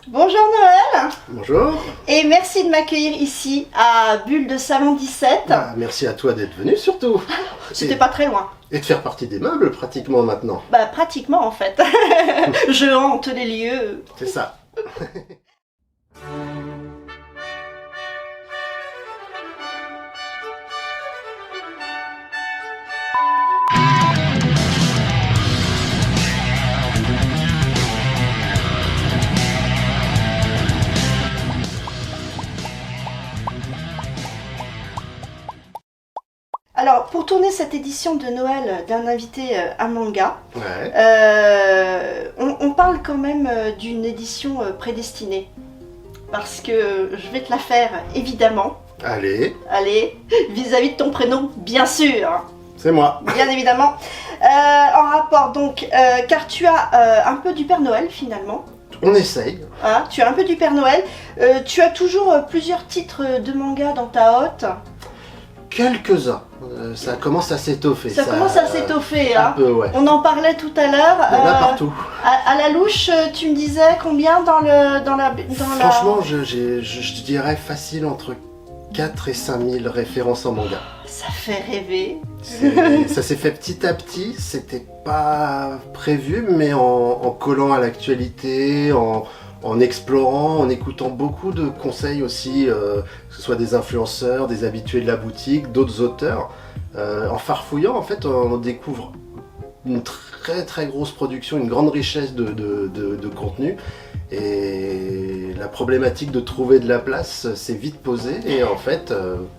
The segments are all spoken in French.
Bonjour Noël Bonjour. et merci de m'accueillir ici à Bulle de Salon 17. Merci à toi d'être venu surtout. C'était pas très loin. Et de faire partie des meubles pratiquement maintenant. Bah pratiquement en fait. Je hante les lieux. C'est ça. Alors pour tourner cette édition de Noël d'un invité à manga, Ouais. on parle quand même d'une édition prédestinée. Parce que je vais te la faire évidemment. Allez, Allez, vis-à-vis de ton prénom, bien sûr. c'est moi. Bien évidemment. En rapport donc, car tu as un peu du Père Noël finalement. On essaye. Hein, tu as un peu du Père Noël. Tu as toujours plusieurs titres de manga dans ta hotte. Quelques-uns. Ça commence à s'étoffer. Ça commence à s'étoffer. Un Hein. peu, ouais. On en parlait tout à l'heure. Il y en a partout. À la louche, tu me disais combien dans la... Franchement, je dirais facile entre 4 et 5 000 références en manga. Ça fait rêver. Ça s'est fait petit à petit, c'était pas prévu, mais en collant à l'actualité, en explorant, en écoutant beaucoup de conseils aussi, que ce soit des influenceurs, des habitués de la boutique, d'autres auteurs. En farfouillant, en fait, on découvre une très très grosse production, une grande richesse de contenu. Et la problématique de trouver de la place s'est vite posée et en fait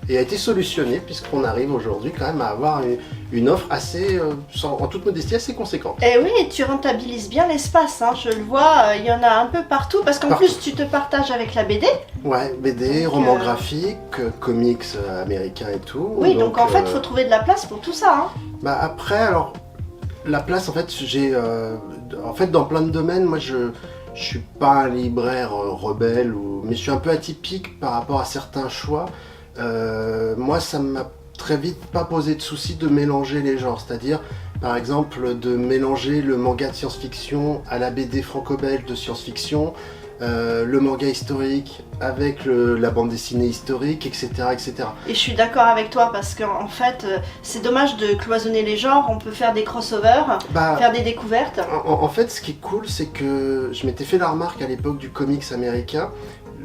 et a été solutionnée puisqu'on arrive aujourd'hui quand même à avoir une offre assez, en toute modestie, assez conséquente. Et oui, tu rentabilises bien l'espace, hein, je le vois, il y en a un peu partout, parce qu'en Partout. plus tu te partages avec la BD. Ouais, BD, Donc, romans graphiques, comics américains et tout. Oui, donc en fait, il faut trouver de la place pour tout ça. Hein. Bah après, alors, la place, en fait, en fait, dans plein de domaines, moi, je suis pas un libraire rebelle, mais je suis un peu atypique par rapport à certains choix. Moi, ça m'a très vite pas posé de souci de mélanger les genres, c'est-à-dire, par exemple, de mélanger le manga de science-fiction à la BD franco-belge de science-fiction, le manga historique avec la bande dessinée historique, etc., etc. Et je suis d'accord avec toi, parce qu'en fait, c'est dommage de cloisonner les genres, on peut faire des crossovers, faire des découvertes. En fait, ce qui est cool, c'est que je m'étais fait la remarque à l'époque du comics américain.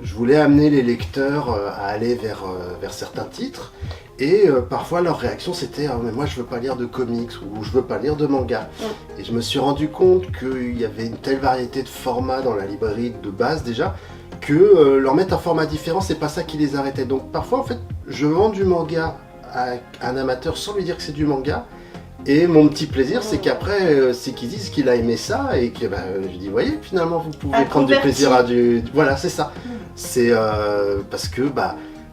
Je voulais amener les lecteurs à aller vers certains titres. Et parfois, leur réaction, c'était « Ah, mais moi, je veux pas lire de comics » ou « Je veux pas lire de manga ». Et je me suis rendu compte qu'il y avait une telle variété de formats dans la librairie de base, déjà, que leur mettre un format différent, c'est pas ça qui les arrêtait. Donc, parfois, en fait, je vends du manga à un amateur sans lui dire que c'est du manga. Et mon petit plaisir, c'est qu'après, c'est qu'ils disent qu'il a aimé ça et que je dis, voyez, finalement, vous pouvez prendre du plaisir à du... Voilà, c'est ça. C'est parce que,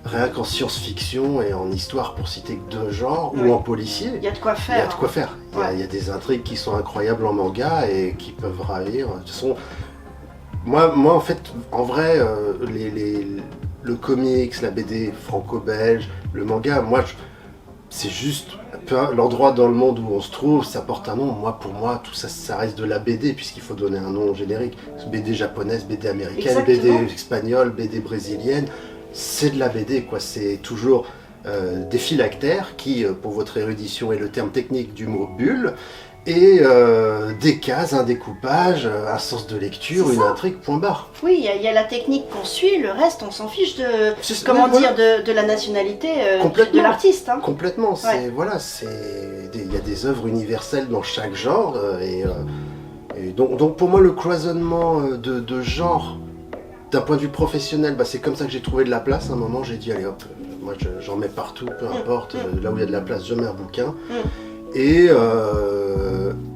rien qu'en science-fiction et en histoire, pour citer que deux genres, ou en policier, il y a de quoi faire. il y a de quoi faire. Il y a des intrigues qui sont incroyables en manga et qui peuvent ravir. De toute façon, moi, en fait, en vrai, le comics, la BD franco-belge, le manga, c'est juste l'endroit dans le monde où on se trouve, ça porte un nom. Pour moi, tout ça, ça reste de la BD, puisqu'il faut donner un nom générique. BD japonaise, BD américaine, Exactement. BD espagnole, BD brésilienne, c'est de la BD, quoi. C'est toujours des phylactères qui, pour votre érudition, est le terme technique du mot bulle, et des cases, un découpage, un sens de lecture, une intrigue, point barre. Oui, il y a la technique qu'on suit, le reste, on s'en fiche de, Voilà. de la nationalité de Complètement. l'artiste. Hein. Complètement, Ouais. il y a des œuvres universelles dans chaque genre, et donc pour moi le cloisonnement de genre, d'un point de vue professionnel, c'est comme ça que j'ai trouvé de la place. À un moment j'ai dit allez hop, moi j'en mets partout, peu importe, là où il y a de la place je mets un bouquin.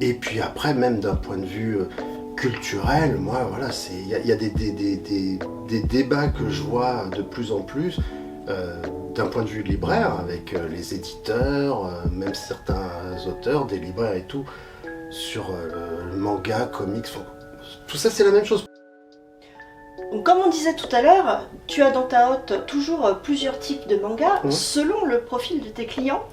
Et puis après, même d'un point de vue culturel, moi voilà, il y a des débats que je vois de plus en plus d'un point de vue libraire, avec les éditeurs, même certains auteurs, des libraires et tout, sur le manga, comics, tout ça c'est la même chose. Donc, comme on disait tout à l'heure, tu as dans ta hotte toujours plusieurs types de mangas selon le profil de tes clients.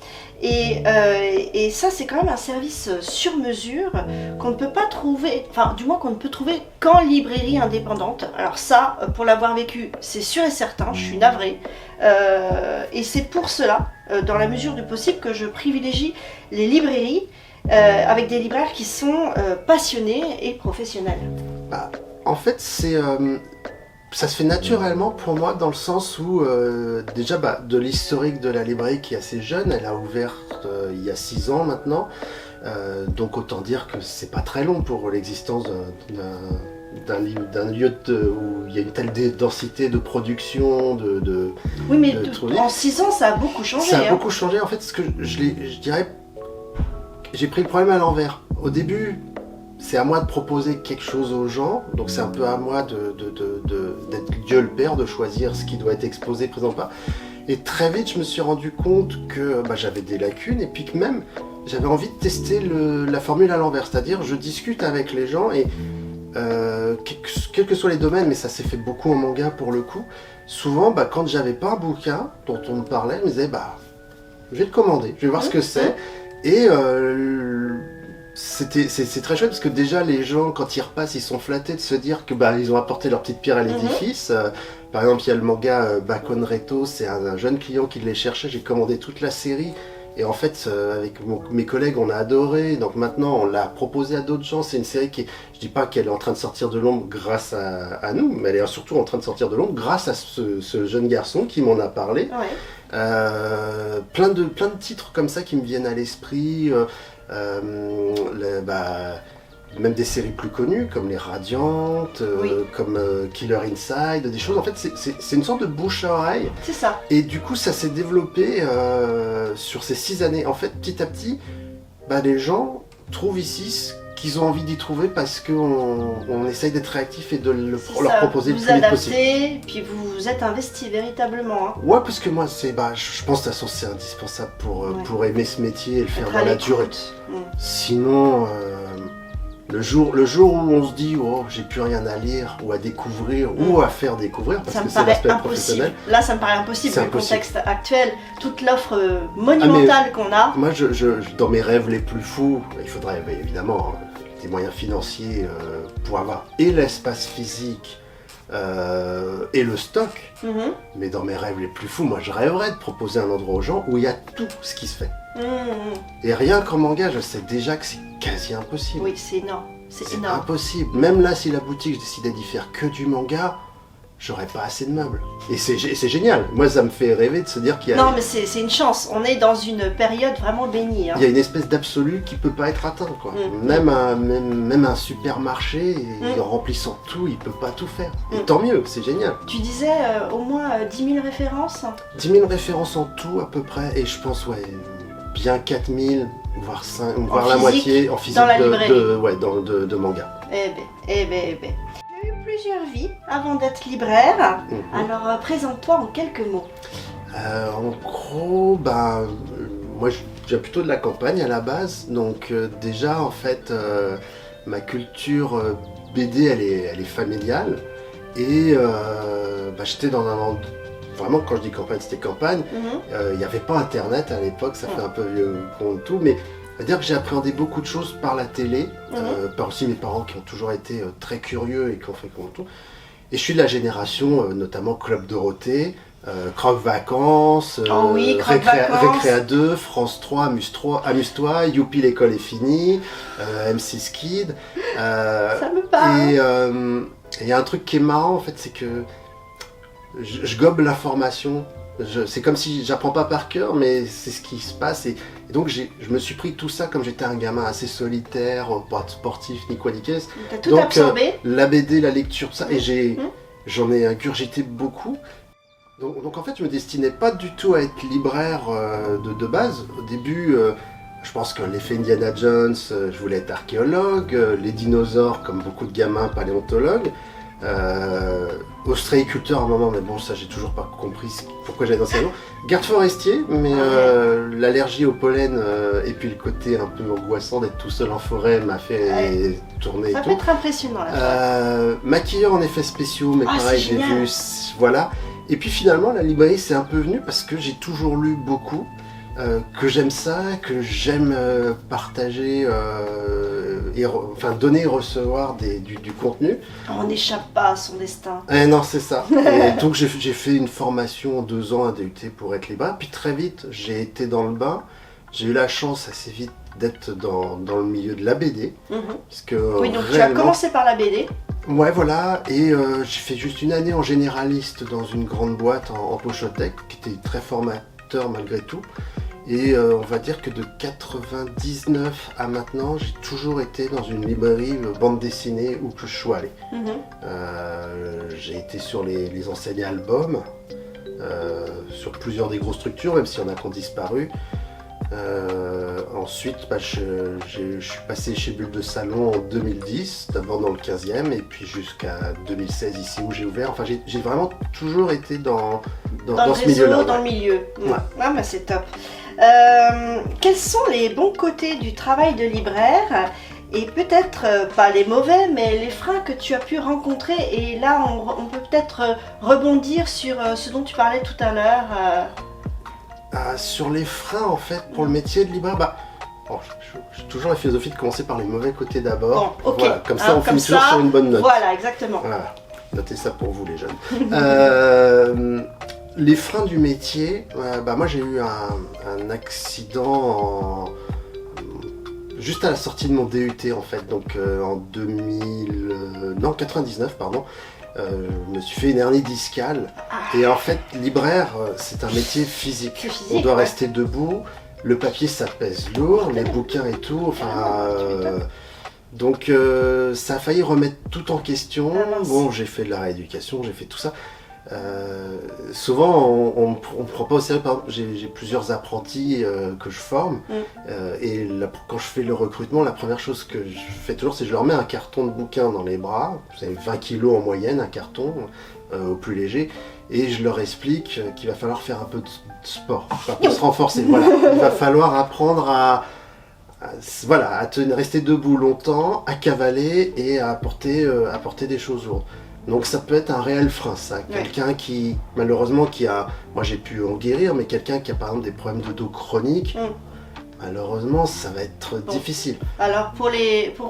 Et ça, c'est quand même un service sur mesure qu'on ne peut pas trouver, enfin du moins qu'on ne peut trouver qu'en librairie indépendante. Alors ça, pour l'avoir vécu, c'est sûr et certain, je suis navrée. Et c'est pour cela, dans la mesure du possible, que je privilégie les librairies avec des libraires qui sont passionnés et professionnels. Bah, en fait, ça se fait naturellement pour moi dans le sens où déjà de l'historique de la librairie qui est assez jeune, elle a ouvert il y a 6 ans maintenant, donc autant dire que c'est pas très long pour l'existence d'un lieu où il y a une telle densité de production, Oui, mais en 6 ans, ça a beaucoup changé. Ça a beaucoup changé. En fait, ce que je dirais, j'ai pris le problème à l'envers. Au début, c'est à moi de proposer quelque chose aux gens, donc c'est un peu à moi d'être Dieu le Père, de choisir ce qui doit être exposé, présent pas. Et très vite, je me suis rendu compte que j'avais des lacunes et puis que même j'avais envie de tester la formule à l'envers, c'est-à-dire je discute avec les gens et quels que soient les domaines, mais ça s'est fait beaucoup en manga pour le coup. Souvent, quand j'avais pas un bouquin dont on me parlait, je me disais je vais le commander, je vais voir ce que c'est et c'est très chouette parce que déjà les gens quand ils repassent ils sont flattés de se dire que ils ont apporté leur petite pierre à l'édifice. Par exemple il y a le manga Bakon Reto, c'est un jeune client qui les cherchait, j'ai commandé toute la série et en fait avec mes collègues on a adoré, donc maintenant on l'a proposé à d'autres gens. C'est une série qui, je dis pas qu'elle est en train de sortir de l'ombre grâce à nous, mais elle est surtout en train de sortir de l'ombre grâce à ce jeune garçon qui m'en a parlé. Plein de titres comme ça qui me viennent à l'esprit. Même des séries plus connues comme Les Radiantes, comme Killer Inside, des choses. En fait, c'est une sorte de bouche à oreille. C'est ça. Et du coup, ça s'est développé sur ces 6 années. En fait, petit à petit, les gens trouvent ici ce qu'ils ont envie d'y trouver parce qu'on essaye d'être réactif et de leur proposer le plus vite possible. Vous adaptez, puis vous vous êtes investi véritablement. Ouais, parce que moi, je pense de toute façon c'est indispensable pour aimer ce métier et le faire dans la durée. Sinon, le jour où on se dit j'ai plus rien à lire ou à découvrir ou à faire découvrir, parce que c'est l'aspect professionnel. Là, ça me paraît impossible dans le contexte actuel, toute l'offre monumentale qu'on a. Moi, dans mes rêves les plus fous, il faudrait évidemment des moyens financiers pour avoir et l'espace physique et le stock. Mais dans mes rêves les plus fous, moi je rêverais de proposer un endroit aux gens où il y a tout ce qui se fait. Et rien qu'en manga, je sais déjà que c'est quasi impossible. Oui, c'est énorme. C'est énorme. Impossible. Même là, si la boutique, je décidais d'y faire que du manga, j'aurais pas assez de meubles. Et c'est génial. Moi, ça me fait rêver de se dire qu'il y a... Non, mais c'est une chance. On est dans une période vraiment bénie. Il y a une espèce d'absolu qui peut pas être atteint, quoi. Même un supermarché, en remplissant tout, il peut pas tout faire. Et tant mieux, c'est génial. Tu disais au moins 10 000 références 10 000 références en tout, à peu près. Et je pense, bien 4 000, voire la moitié en physique dans la librairie. de manga. Eh ben. Tu as eu plusieurs vies avant d'être libraire. Alors présente-toi en quelques mots. En gros, moi je viens plutôt de la campagne à la base, donc déjà en fait ma culture BD elle est familiale et j'étais dans un... Vraiment, quand je dis campagne, c'était campagne. Il n'y avait pas internet à l'époque, ça fait un peu vieux pour tout, mais c'est-à-dire que j'ai appréhendé beaucoup de choses par la télé, par aussi mes parents qui ont toujours été très curieux et qui ont fait comme tout. Et je suis de la génération, notamment Club Dorothée, Croque Vacances, Récréa 2, France 3, Amuse-toi, Youpi l'école est finie, M6 Kid. Ça me parle. Et il y a un truc qui est marrant en fait, c'est que je gobe l'information. C'est comme si j'apprends pas par cœur, mais c'est ce qui se passe. Et donc je me suis pris tout ça comme j'étais un gamin assez solitaire, pas sportif ni quoi ni qu'est-ce. T'as tout absorbé. La BD, la lecture, ça. Et j'en ai ingurgité beaucoup. Donc en fait, je me destinais pas du tout à être libraire de base. Au début, je pense que l'effet Indiana Jones, je voulais être archéologue. Les dinosaures, comme beaucoup de gamins, paléontologues. ostréiculteur à un moment, mais bon, ça j'ai toujours pas compris pourquoi j'allais dans ces noms. Garde forestier, mais l'allergie au pollen et puis le côté un peu angoissant d'être tout seul en forêt m'a fait tourner. Ça peut être impressionnant là. Maquilleur en effets spéciaux, mais pareil, j'ai vu, voilà. Et puis finalement, la librairie c'est un peu venu parce que j'ai toujours lu beaucoup. Que j'aime ça, que j'aime partager, donner et recevoir du contenu. On n'échappe pas à son destin. Non, c'est ça. Et donc j'ai fait une formation en 2 ans à DUT pour être libraire. Puis très vite, j'ai été dans le bain. J'ai eu la chance assez vite d'être dans le milieu de la BD. Parce que, oui, donc tu as commencé par la BD. Ouais, voilà. Et j'ai fait juste une année en généraliste dans une grande boîte en pochothèque, qui était très formateur malgré tout. Et on va dire que de 99 à maintenant, j'ai toujours été dans une librairie bande dessinée où que je sois allé. J'ai été sur les enseignes albums, sur plusieurs des grosses structures, même s'il y en a qui ont disparu. Ensuite, je suis passé chez Bulle de Salon en 2010, d'abord dans le 15e, et puis jusqu'à 2016 ici où j'ai ouvert. Enfin, j'ai vraiment toujours été dans ce milieu-là. Dans le milieu. Ouais. Ah, bah, c'est top. Quels sont les bons côtés du travail de libraire et peut-être pas les mauvais, mais les freins que tu as pu rencontrer? Et là, on peut peut-être rebondir sur ce dont tu parlais tout à l'heure. Sur les freins, en fait, pour le métier de libraire, j'ai toujours la philosophie de commencer par les mauvais côtés d'abord. Bon, okay. Voilà, comme ça, on finit toujours sur une bonne note. Voilà, exactement. Voilà. Notez ça pour vous, les jeunes. Les freins du métier, moi j'ai eu un accident juste à la sortie de mon DUT en fait, donc en 99 pardon. Je me suis fait une hernie discale et en fait libraire c'est un métier physique. On doit rester debout, le papier ça pèse lourd, les bouquins et tout, enfin donc ça a failli remettre tout en question. Bon, j'ai fait de la rééducation, j'ai fait tout ça. Souvent on me prend pas au sérieux. Par exemple, j'ai plusieurs apprentis que je forme et quand je fais le recrutement, la première chose que je fais toujours, c'est que je leur mets un carton de bouquins dans les bras. C'est 20 kilos en moyenne un carton au plus léger, et je leur explique qu'il va falloir faire un peu de sport, un peu se renforcer. Voilà, il va falloir apprendre à rester debout longtemps, à cavaler et à porter des choses lourdes. Donc ça peut être un réel frein, ça. Quelqu'un qui, malheureusement, moi j'ai pu en guérir, mais quelqu'un qui a par exemple des problèmes de dos chroniques, malheureusement ça va être difficile. Alors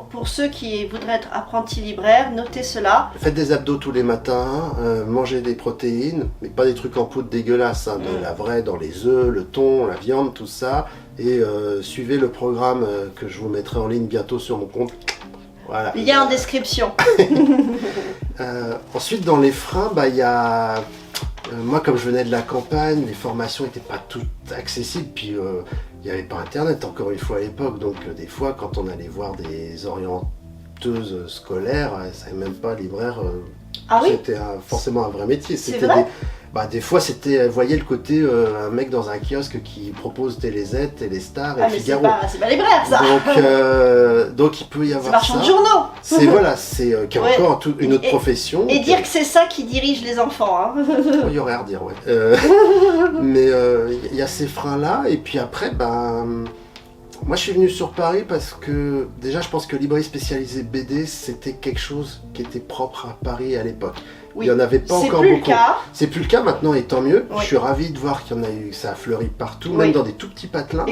pour ceux qui voudraient être apprentis libraires, notez cela. Faites des abdos tous les matins, mangez des protéines, mais pas des trucs en poudre dégueulasses, de la vraie dans les œufs, le thon, la viande, tout ça. Et suivez le programme que je vous mettrai en ligne bientôt sur mon compte. Voilà. Lien en description. Ensuite, dans les freins, il y a... moi, comme je venais de la campagne, les formations n'étaient pas toutes accessibles. Puis, il n'y avait pas Internet, encore une fois, à l'époque. Donc, des fois, quand on allait voir des orienteuses scolaires, elles ne savaient même pas libraire. C'était forcément un vrai métier. C'était vrai. Des fois, vous voyez le côté, un mec dans un kiosque qui propose TéléZ, Téléstar et Figaro. C'est pas libraire, ça. Donc il peut y avoir ça. C'est marchand de journaux. C'est qui est encore une autre profession. Et dire que c'est ça qui dirige les enfants. Il y aurait à redire, ouais. Mais il y a ces freins-là, et puis après, moi je suis venu sur Paris parce que déjà je pense que librairie spécialisée BD c'était quelque chose qui était propre à Paris à l'époque. Oui. Il n'y en avait pas encore beaucoup. C'est plus le cas maintenant, et tant mieux. Oui. Je suis ravi de voir qu'il y en a eu, ça a fleuri partout, même dans des tout petits patelins,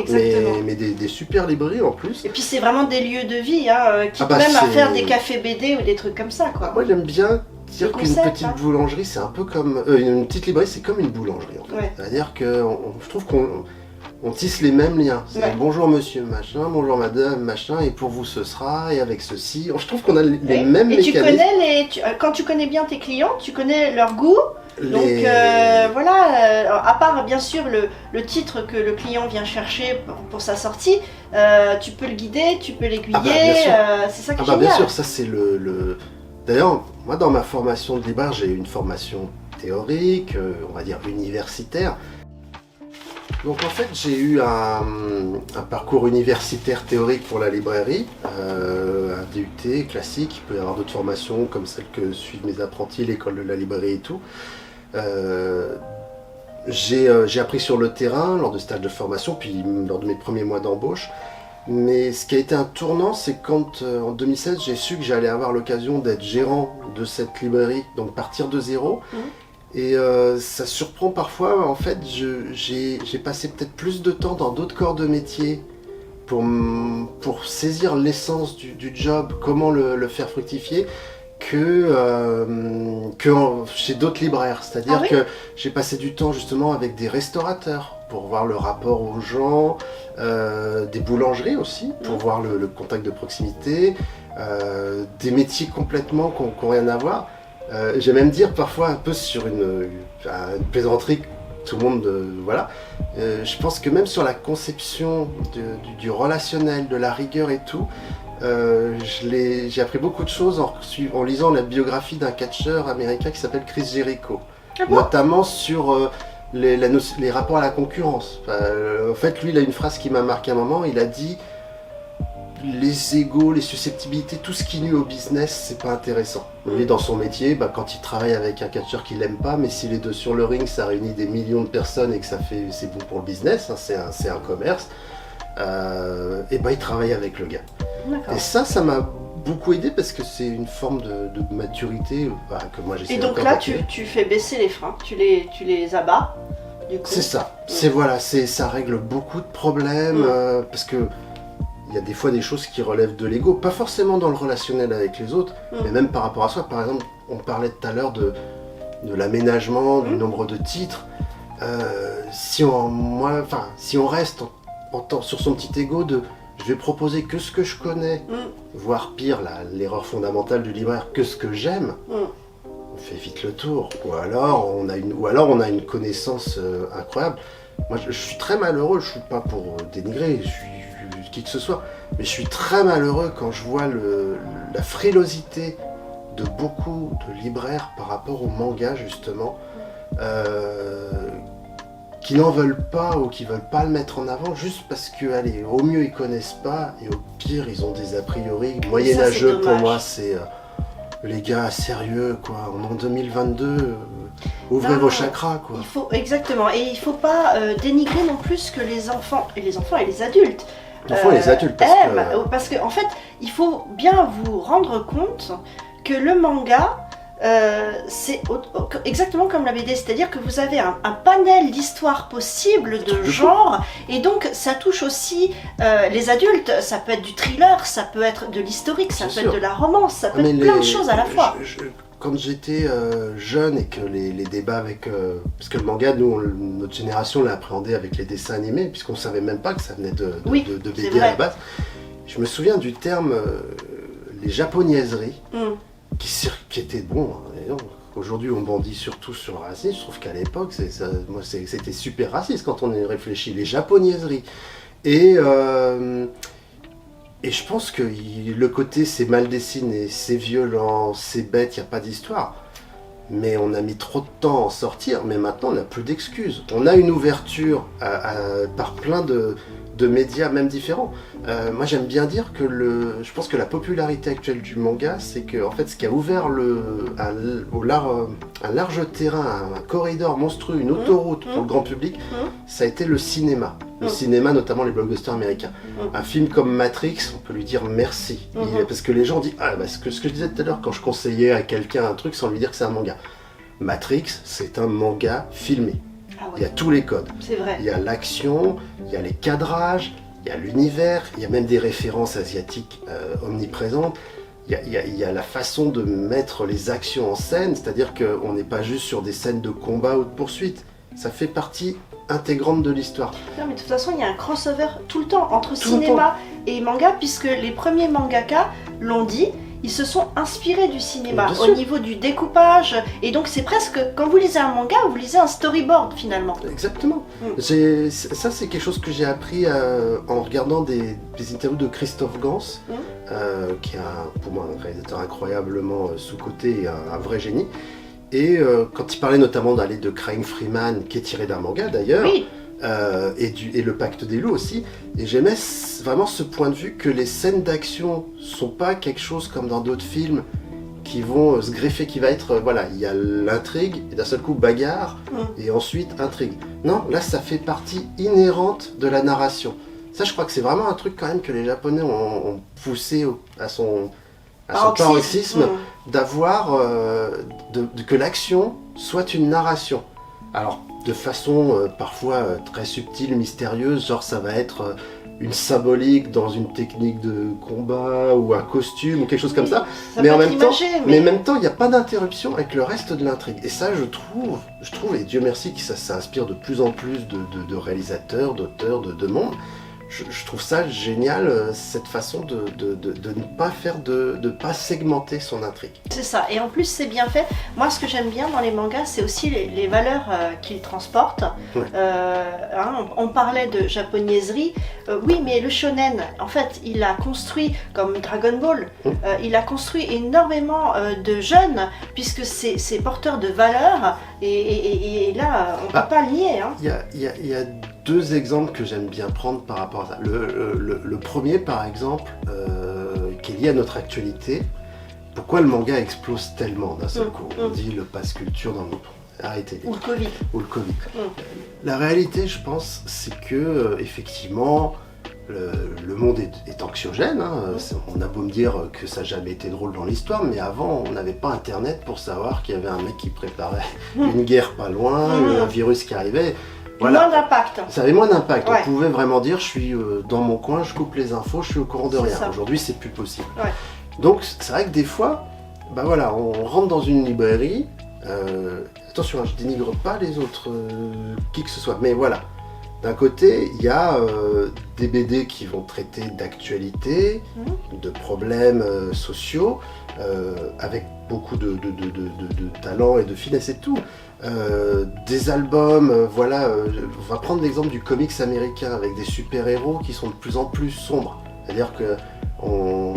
mais des super librairies en plus. Et puis c'est vraiment des lieux de vie, quitte même à faire des cafés BD ou des trucs comme ça, quoi. Moi j'aime bien dire qu'une petite boulangerie, c'est un peu comme une petite librairie, c'est comme une boulangerie. En fait. C'est-à-dire que je trouve qu'on tisse les mêmes liens. C'est bonjour monsieur machin, bonjour madame machin, et pour vous ce sera, et avec ceci. Je trouve qu'on a les mêmes mécanismes. Et quand tu connais bien tes clients, tu connais leur goût. Donc à part bien sûr le titre que le client vient chercher pour sa sortie, tu peux le guider, tu peux l'aiguiller, c'est ça qui est génial. Bien sûr, ça c'est D'ailleurs, moi dans ma formation de libraire, j'ai une formation théorique, on va dire universitaire. Donc en fait, j'ai eu un parcours universitaire théorique pour la librairie, un DUT classique. Il peut y avoir d'autres formations comme celle que suivent mes apprentis, l'école de la librairie et tout. J'ai appris sur le terrain lors de stages de formation, puis lors de mes premiers mois d'embauche. Mais ce qui a été un tournant, c'est quand en 2016, j'ai su que j'allais avoir l'occasion d'être gérant de cette librairie, donc partir de zéro. Et ça surprend parfois, en fait, j'ai passé peut-être plus de temps dans d'autres corps de métier pour saisir l'essence du job, comment le faire fructifier, chez d'autres libraires. C'est-à-dire que j'ai passé du temps justement avec des restaurateurs pour voir le rapport aux gens, des boulangeries aussi, pour voir le contact de proximité, des métiers complètement qui n'ont rien à voir. J'aime même dire parfois un peu sur une plaisanterie, tout le monde, voilà. Je pense que même sur la conception du relationnel, de la rigueur et tout, j'ai appris beaucoup de choses en lisant la biographie d'un catcheur américain qui s'appelle Chris Jericho, notamment sur les rapports à la concurrence. En fait, lui, il a une phrase qui m'a marqué à un moment, il a dit les égos, les susceptibilités, tout ce qui nuit au business, c'est pas intéressant. Lui, dans son métier, quand il travaille avec un catcheur qu'il aime pas, mais si les deux sur le ring, ça réunit des millions de personnes et que c'est bon pour le business, hein, c'est un commerce, et il travaille avec le gars. Et ça m'a beaucoup aidé parce que c'est une forme de maturité que moi j'essaie. Et donc là, tu fais baisser les freins, tu les abats. C'est ça. Ça règle beaucoup de problèmes parce que il y a des fois des choses qui relèvent de l'ego, pas forcément dans le relationnel avec les autres, mais même par rapport à soi. Par exemple, on parlait tout à l'heure de l'aménagement, du nombre de titres. Si on reste sur son petit ego je vais proposer que ce que je connais, voire pire, l'erreur fondamentale du libraire, que ce que j'aime, on fait vite le tour. Ou alors on a une connaissance incroyable. Moi, je suis très malheureux, je ne suis pas pour dénigrer, je suis qui que ce soit, mais je suis très malheureux quand je vois la frilosité de beaucoup de libraires par rapport au manga, justement, qui n'en veulent pas ou qui veulent pas le mettre en avant juste parce que, allez, au mieux ils connaissent pas et au pire ils ont des a priori moyenâgeux. Pour moi, c'est les gars sérieux, quoi. On est en 2022, ouvrez vos chakras, quoi. Exactement, et il faut pas dénigrer non plus que les enfants et les adultes. Les adultes, parce que en fait, il faut bien vous rendre compte que le manga, c'est exactement comme la BD, c'est-à-dire que vous avez un panel d'histoires possibles, de genres, et donc ça touche aussi les adultes. Ça peut être du thriller, ça peut être de l'historique, ça peut être de la romance, ça peut être plein de choses à la fois. Quand j'étais jeune et que les débats avec... parce que le manga, notre génération l'a appréhendé avec les dessins animés, puisqu'on ne savait même pas que ça venait de BD à la base. Je me souviens du terme les japoniaiseries, qui étaient bons. Hein. Aujourd'hui, on bandit surtout sur le racisme. Je trouve qu'à l'époque, c'était super raciste quand on y réfléchit. Les japoniaiseries. Et je pense que le côté c'est mal dessiné, c'est violent, c'est bête, il n'y a pas d'histoire. Mais on a mis trop de temps à en sortir, mais maintenant on n'a plus d'excuses. On a une ouverture par plein de médias, même différents. Moi j'aime bien dire que je pense que la popularité actuelle du manga, c'est que en fait, ce qui a ouvert un large terrain, un corridor monstrueux, une autoroute pour le grand public, ça a été le cinéma. Le cinéma, notamment les blockbusters américains. Un film comme Matrix, on peut lui dire merci. Parce que les gens disent, ce que je disais tout à l'heure quand je conseillais à quelqu'un un truc sans lui dire que c'est un manga. Matrix, c'est un manga filmé. Il y a tous les codes. C'est vrai. Il y a l'action, il y a les cadrages, il y a l'univers, il y a même des références asiatiques omniprésentes. Il y a la façon de mettre les actions en scène, c'est-à-dire qu'on n'est pas juste sur des scènes de combat ou de poursuite. Ça fait partie intégrante de l'histoire. Non, mais de toute façon, il y a un crossover tout le temps entre cinéma et manga, puisque les premiers mangaka l'ont dit, ils se sont inspirés du cinéma au niveau du découpage, et donc c'est presque, quand vous lisez un manga, vous lisez un storyboard finalement. Exactement. Ça, c'est quelque chose que j'ai appris en regardant des interviews de Christophe Gans, qui est pour moi un réalisateur incroyablement sous-coté et un vrai génie. Et quand il parlait notamment d'aller de Crying Freeman, qui est tiré d'un manga d'ailleurs, et le Pacte des loups aussi. Et j'aimais vraiment ce point de vue que les scènes d'action sont pas quelque chose comme dans d'autres films qui vont se greffer, qui va être, voilà, il y a l'intrigue, et d'un seul coup bagarre, et ensuite intrigue. Non, là ça fait partie inhérente de la narration. Ça, je crois que c'est vraiment un truc quand même que les Japonais ont poussé à son paroxysme, d'avoir, que l'action soit une narration. Alors, de façon parfois très subtile, mystérieuse, genre ça va être une symbolique dans une technique de combat ou un costume ou quelque chose comme ça. Mais en même temps, mais en même temps, il n'y a pas d'interruption avec le reste de l'intrigue. Et ça, je trouve, et Dieu merci que ça inspire de plus en plus de réalisateurs, d'auteurs, de monde. Je trouve ça génial, cette façon de ne pas faire, de pas segmenter son intrigue. C'est ça, et en plus c'est bien fait. Moi ce que j'aime bien dans les mangas, c'est aussi les valeurs qu'ils transportent. Ouais. On parlait de japonaiserie, oui, mais le shonen, en fait, il a construit, comme Dragon Ball, il a construit énormément de jeunes, puisque c'est porteur de valeurs, et là, on ne peut pas le nier. Il y a deux exemples que j'aime bien prendre par rapport à ça. Le premier, par exemple, qui est lié à notre actualité. Pourquoi le manga explose tellement d'un seul coup? On dit le pass culture dans notre... Arrêtez. Ou le Covid. Ou le Covid. La réalité, je pense, c'est que, effectivement, le monde est anxiogène. On a beau me dire que ça n'a jamais été drôle dans l'histoire, mais avant, on n'avait pas Internet pour savoir qu'il y avait un mec qui préparait une guerre pas loin, un virus qui arrivait. Voilà. Moins d'impact. Ça avait moins d'impact. Ouais. On pouvait vraiment dire, je suis dans mon coin, je coupe les infos, je suis au courant de rien. Aujourd'hui, c'est plus possible. Ouais. Donc, c'est vrai que des fois, bah voilà, on rentre dans une librairie. Attention, je dénigre pas les autres, qui que ce soit. Mais voilà, d'un côté, il y a des BD qui vont traiter d'actualité, de problèmes sociaux, avec beaucoup de talent et de finesse et tout. Des albums, voilà, on va prendre l'exemple du comics américain avec des super-héros qui sont de plus en plus sombres. C'est-à-dire que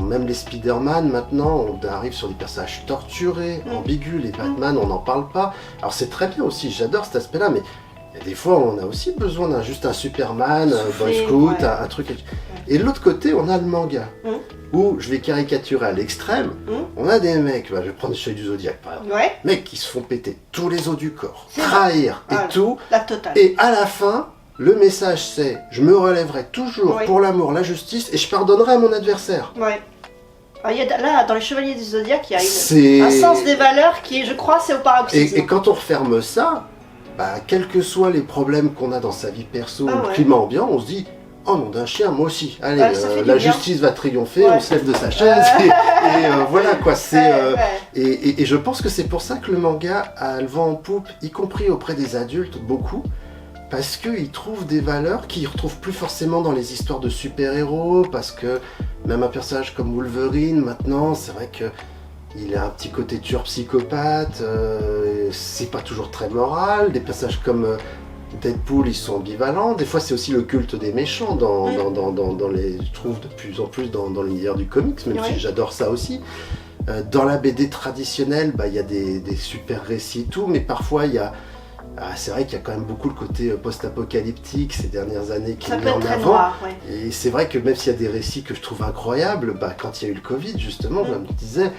même les Spider-Man maintenant, on arrive sur des personnages torturés, ambigus, les Batman, on n'en parle pas. Alors c'est très bien aussi, j'adore cet aspect-là, mais des fois on a aussi besoin d'un juste un Superman, un Boy Scout, un truc... Et de l'autre côté, on a le manga, où je vais caricaturer à l'extrême, on a des mecs, je vais prendre celui du Zodiac par exemple, mecs qui se font péter tous les os du corps, trahir et tout, la totale. Et à la fin, le message c'est, je me relèverai toujours pour l'amour, la justice, et je pardonnerai à mon adversaire. Ouais. Là, dans les Chevaliers du Zodiac, il y a un sens des valeurs qui est, je crois, c'est au paroxysme. Et quand on referme ça, quels que soient les problèmes qu'on a dans sa vie perso, le climat ambiant, on se dit, oh nom d'un chien, moi aussi. Allez, la justice va triompher, on se lève de sa chaise, et voilà quoi. Et je pense que c'est pour ça que le manga a le vent en poupe, y compris auprès des adultes, beaucoup. Parce qu'ils trouvent des valeurs qu'ils ne retrouvent plus forcément dans les histoires de super-héros, parce que même un personnage comme Wolverine, maintenant, c'est vrai qu'il a un petit côté tueur psychopathe, c'est pas toujours très moral. Des personnages comme Deadpool, ils sont ambivalents. Des fois, c'est aussi le culte des méchants, je trouve de plus en plus dans l'univers du comics, même si j'adore ça aussi. Dans la BD traditionnelle, il y a des super récits et tout, mais parfois il y a... c'est vrai qu'il y a quand même beaucoup le côté post-apocalyptique ces dernières années qui est mis en avant. Noir, Et c'est vrai que même s'il y a des récits que je trouve incroyables, quand il y a eu le Covid justement, je me disais,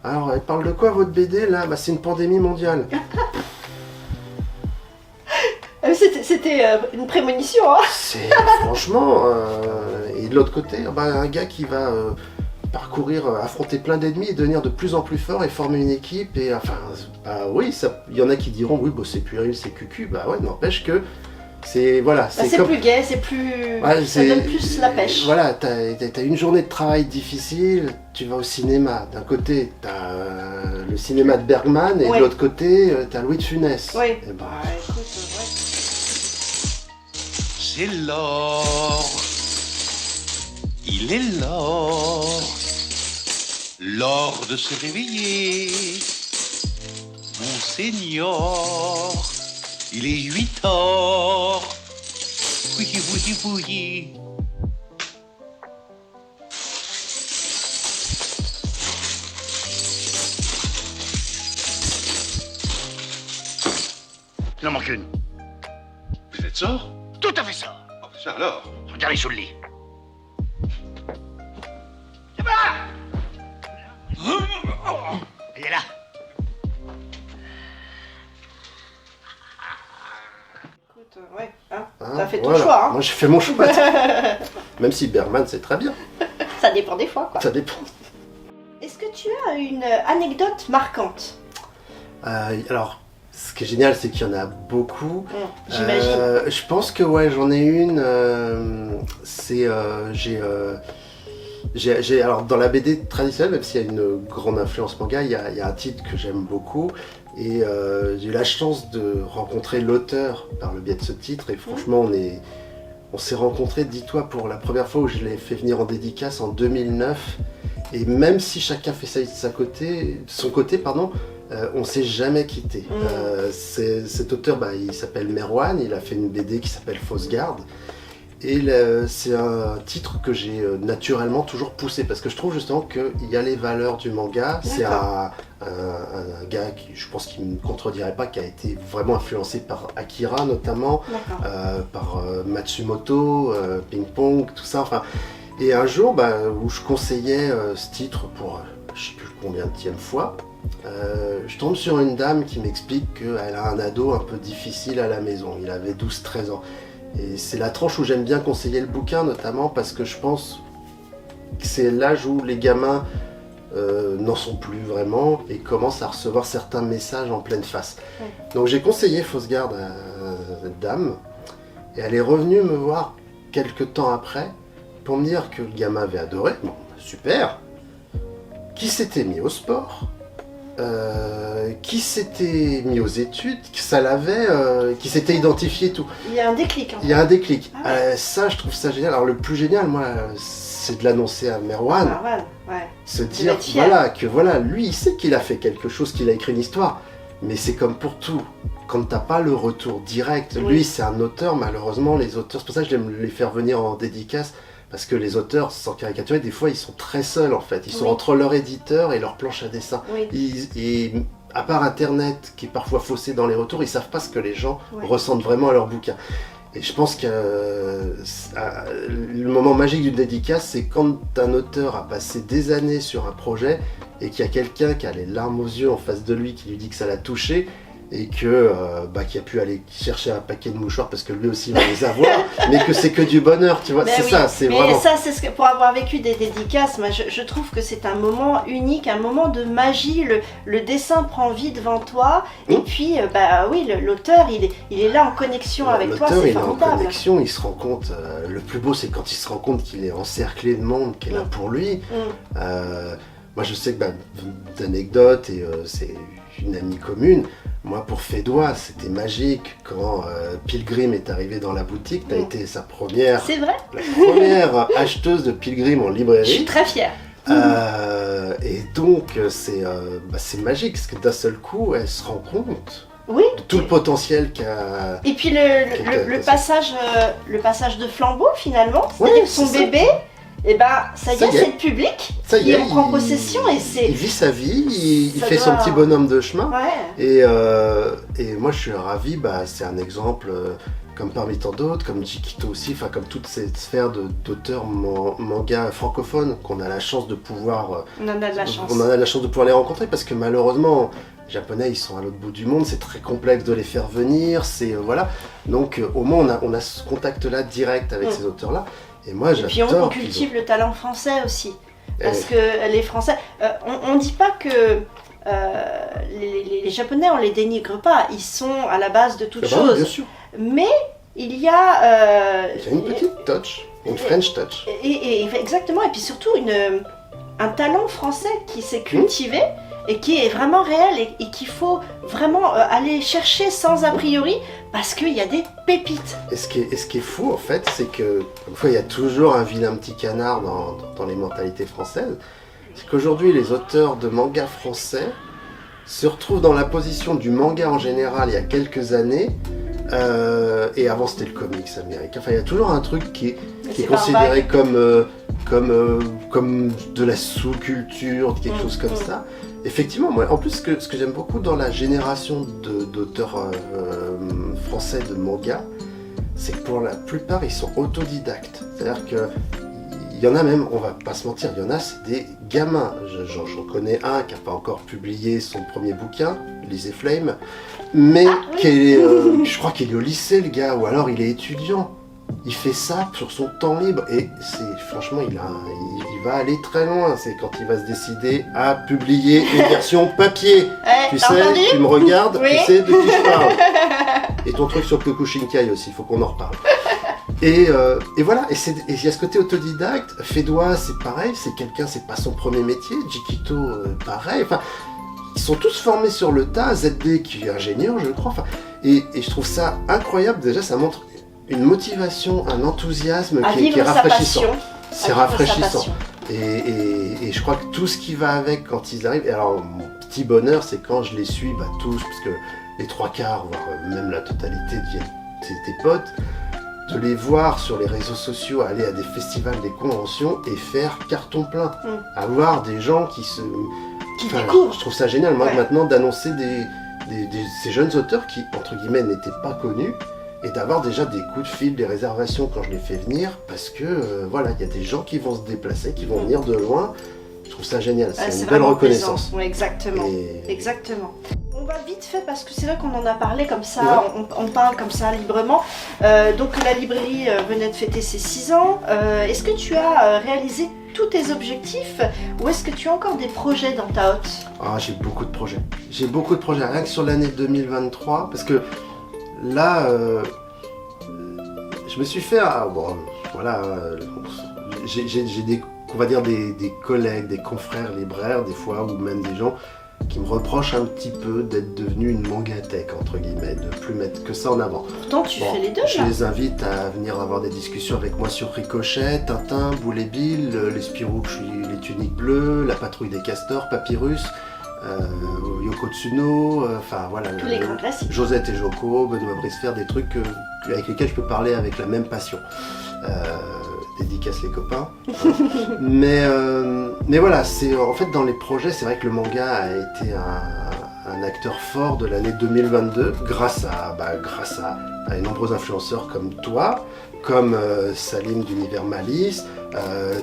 alors elle parle de quoi votre BD là? C'est une pandémie mondiale. C'était une prémonition. Franchement, et de l'autre côté, un gars qui va... affronter plein d'ennemis et devenir de plus en plus fort et former une équipe et oui, il y en a qui diront oui c'est puéril, c'est cucu, n'empêche que c'est c'est plus gai, c'est plus ça donne plus la pêche. Voilà, t'as une journée de travail difficile, tu vas au cinéma, d'un côté t'as le cinéma de Bergman et de l'autre côté t'as Louis de Funès. C'est l'or, il est l'or. L'heure de se réveiller, mon seigneur, il est 8h. Oui, oui, oui. Il en manque une. Vous êtes sûr? Tout à fait ça. Oh, ça alors. Regardez sous le lit. Elle est là. Écoute, ouais, hein, Hein, t'as fait ton voilà. choix. Hein. Moi j'ai fait mon choix. Même si Bergman c'est très bien, Ça dépend des fois, quoi. ça dépend. Est-ce que tu as une anecdote marquante? Alors, ce qui est génial, c'est qu'il y en a beaucoup. J'imagine. Je pense que ouais, j'en ai une. Alors dans la BD traditionnelle, même s'il y a une grande influence manga, il y a un titre que j'aime beaucoup. Et j'ai eu la chance de rencontrer l'auteur par le biais de ce titre. Et franchement, on s'est rencontrés, dis-toi, pour la première fois où je l'ai fait venir en dédicace en 2009. Et même si chacun fait ça de son côté, on s'est jamais quitté. Cet auteur, il s'appelle Merwan, il a fait une BD qui s'appelle Fausse Garde. Et c'est un titre que j'ai naturellement toujours poussé, parce que je trouve justement qu'il y a les valeurs du manga. C'est un gars qui, je pense qu'il ne me contredirait pas, qui a été vraiment influencé par Akira notamment, par Matsumoto, Ping Pong, tout ça. Enfin, et un jour où je conseillais ce titre pour je ne sais plus combienième fois, je tombe sur une dame qui m'explique qu'elle a un ado un peu difficile à la maison. Il avait 12-13 ans. Et c'est la tranche où j'aime bien conseiller le bouquin, notamment parce que je pense que c'est l'âge où les gamins n'en sont plus vraiment et commencent à recevoir certains messages en pleine face. Donc j'ai conseillé Fausse Garde à cette dame, et elle est revenue me voir quelques temps après pour me dire que le gamin avait adoré. Bon, super. Qui s'était mis au sport, qui s'était mis aux études, que ça l'avait, qui s'était identifié et tout. Il y a un déclic. Il y a un déclic. Ah ouais. Ça, je trouve ça génial. Alors le plus génial, moi, c'est de l'annoncer à Merwan. Ouais. Se dire voilà, lui, il sait qu'il a fait quelque chose, qu'il a écrit une histoire. Mais c'est comme pour tout. Quand t'as pas le retour direct, lui, c'est un auteur. Malheureusement, les auteurs, c'est pour ça que j'aime les faire venir en dédicace. Parce que les auteurs, sans caricaturer, des fois ils sont très seuls en fait. Ils sont entre leur éditeur et leur planche à dessin. Et à part internet qui est parfois faussé dans les retours, ils savent pas ce que les gens ressentent vraiment à leur bouquin. Et je pense que le moment magique d'une dédicace, c'est quand un auteur a passé des années sur un projet et qu'il y a quelqu'un qui a les larmes aux yeux en face de lui, qui lui dit que ça l'a touché, et que qu'il a pu aller chercher un paquet de mouchoirs parce que lui aussi va les avoir, mais que c'est que du bonheur, tu vois. Ça, c'est mais vraiment... ça, c'est ce que, pour avoir vécu des dédicaces, moi, je trouve que c'est un moment unique, un moment de magie. Le dessin prend vie devant toi, et puis l'auteur, il est là en connexion avec toi, c'est formidable. L'auteur, il est en connexion, il se rend compte, le plus beau c'est quand il se rend compte qu'il est encerclé de monde, qui est là pour lui. Moi je sais que d'anecdotes, et c'est une amie commune. Moi, pour Fédois, c'était magique quand Pilgrim est arrivé dans la boutique. T'as été sa première, c'est vrai, la première acheteuse de Pilgrim en librairie. Je suis très fière. Et donc, c'est magique, parce que d'un seul coup, elle se rend compte de tout le potentiel qu'a... Et puis le passage de flambeau, finalement, c'est-à-dire son bébé... Et ça y est, c'est le public qui en prend possession et c'est... Il vit sa vie, il fait son petit bonhomme de chemin. Et moi je suis ravi, c'est un exemple comme parmi tant d'autres, comme Chiquito aussi, enfin comme toute cette sphère d'auteurs manga francophones qu'on a la chance de pouvoir... On en a de la chance. On en a la chance de pouvoir les rencontrer parce que malheureusement, les Japonais ils sont à l'autre bout du monde, c'est très complexe de les faire venir, voilà. Donc au moins on a ce contact-là direct avec ces auteurs-là. Et moi, puis on cultive le talent français aussi, parce que les Français, on dit pas que les Japonais, on les dénigre pas, ils sont à la base de toute chose. Bien sûr. Mais il y a... il y a une petite touch, une French touch. Exactement, et puis surtout un talent français qui s'est cultivé et qui est vraiment réel et qu'il faut vraiment aller chercher sans a priori, parce qu'il y a des pépites. Et ce qui est fou en fait, c'est que il y a toujours un vilain petit canard dans les mentalités françaises. C'est qu'aujourd'hui les auteurs de manga français se retrouvent dans la position du manga en général il y a quelques années, et avant c'était le comics américain. Enfin il y a toujours un truc qui est considéré comme de la sous-culture, quelque chose comme ça. Effectivement, moi, en plus, ce que j'aime beaucoup dans la génération d'auteurs français de manga, c'est que pour la plupart, ils sont autodidactes. C'est-à-dire que il y en a même, on va pas se mentir, il y en a, c'est des gamins. J'en connais un qui n'a pas encore publié son premier bouquin, Lisez Flame, mais je crois qu'il est au lycée, le gars, ou alors il est étudiant. Il fait ça sur son temps libre et franchement, il va aller très loin. C'est quand il va se décider à publier une version papier. Tu sais, entendu? tu me regardes, Oui. tu sais de qui je parle. Et ton truc sur Kyokushinkai aussi, il faut qu'on en reparle. Et voilà, et il y a ce côté autodidacte. Fedwa, c'est pareil, c'est pas son premier métier. Jikito, pareil. Enfin, ils sont tous formés sur le tas. ZD qui est ingénieur, je crois. Enfin, et je trouve ça incroyable. Déjà, ça montre une motivation, un enthousiasme qui est rafraîchissant. C'est rafraîchissant. Et je crois que tout ce qui va avec quand ils arrivent. Et alors, mon petit bonheur, c'est quand je les suis, tous, parce que les 3/4, voire même la totalité des potes, de les voir sur les réseaux sociaux, aller à des festivals, des conventions et faire carton plein. Avoir des gens qui découvrent. Je trouve ça génial, moi, Ouais. maintenant, d'annoncer ces jeunes auteurs qui, entre guillemets, n'étaient pas connus et d'avoir déjà des coups de fil, des réservations quand je les fais venir parce que, voilà, il y a des gens qui vont se déplacer, qui vont venir de loin. Je trouve ça génial, c'est une belle vraiment reconnaissance. plaisant. Ouais, exactement. Et- Exactement. On va vite fait parce que c'est vrai qu'on en a parlé comme ça, Ouais. on parle comme ça librement. Donc la librairie venait de fêter ses 6 ans. Est-ce que tu as réalisé tous tes objectifs ou est-ce que tu as encore des projets dans ta hotte? Ah, j'ai beaucoup de projets. J'ai beaucoup de projets, rien que sur l'année 2023, parce que là, je me suis fait... j'ai des, on va dire des collègues, des confrères libraires, des fois, ou même des gens qui me reprochent un petit peu d'être devenu une mangatech, entre guillemets, de plus mettre que ça en avant. Pourtant tu fais les deux Je là. les invite à venir avoir des discussions avec moi sur Ricochet, Tintin, Boule et Bill, les Spirou, les Tuniques Bleues, la Patrouille des Castors, Papyrus, Yoko Tsuno, enfin voilà. Tous les grands classiques. Josette et Joko, Benoît Brisfer, des trucs avec lesquels je peux parler avec la même passion. Dédicace les copains. mais voilà, en fait dans les projets, c'est vrai que le manga a été un acteur fort de l'année 2022 grâce à nombreux influenceurs comme toi, comme Salim d'Univers Malice,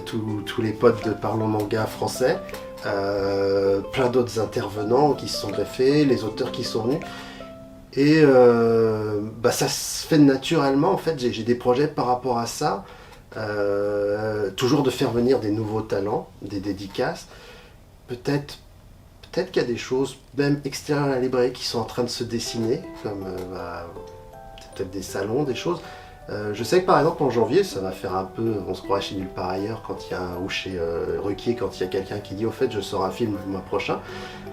tous les potes de Parlons Manga français, plein d'autres intervenants qui se sont greffés, les auteurs qui sont venus. Et ça se fait naturellement, en fait, j'ai des projets par rapport à ça. Toujours de faire venir des nouveaux talents, des dédicaces. Peut-être qu'il y a des choses, même extérieures à la librairie, qui sont en train de se dessiner, comme peut-être des salons, des choses. Je sais que par exemple en janvier, ça va faire un peu, on se croirait chez Nulle part ailleurs, quand il y a ou chez Ruquier, quand il y a quelqu'un qui dit au fait je sors un film le mois prochain.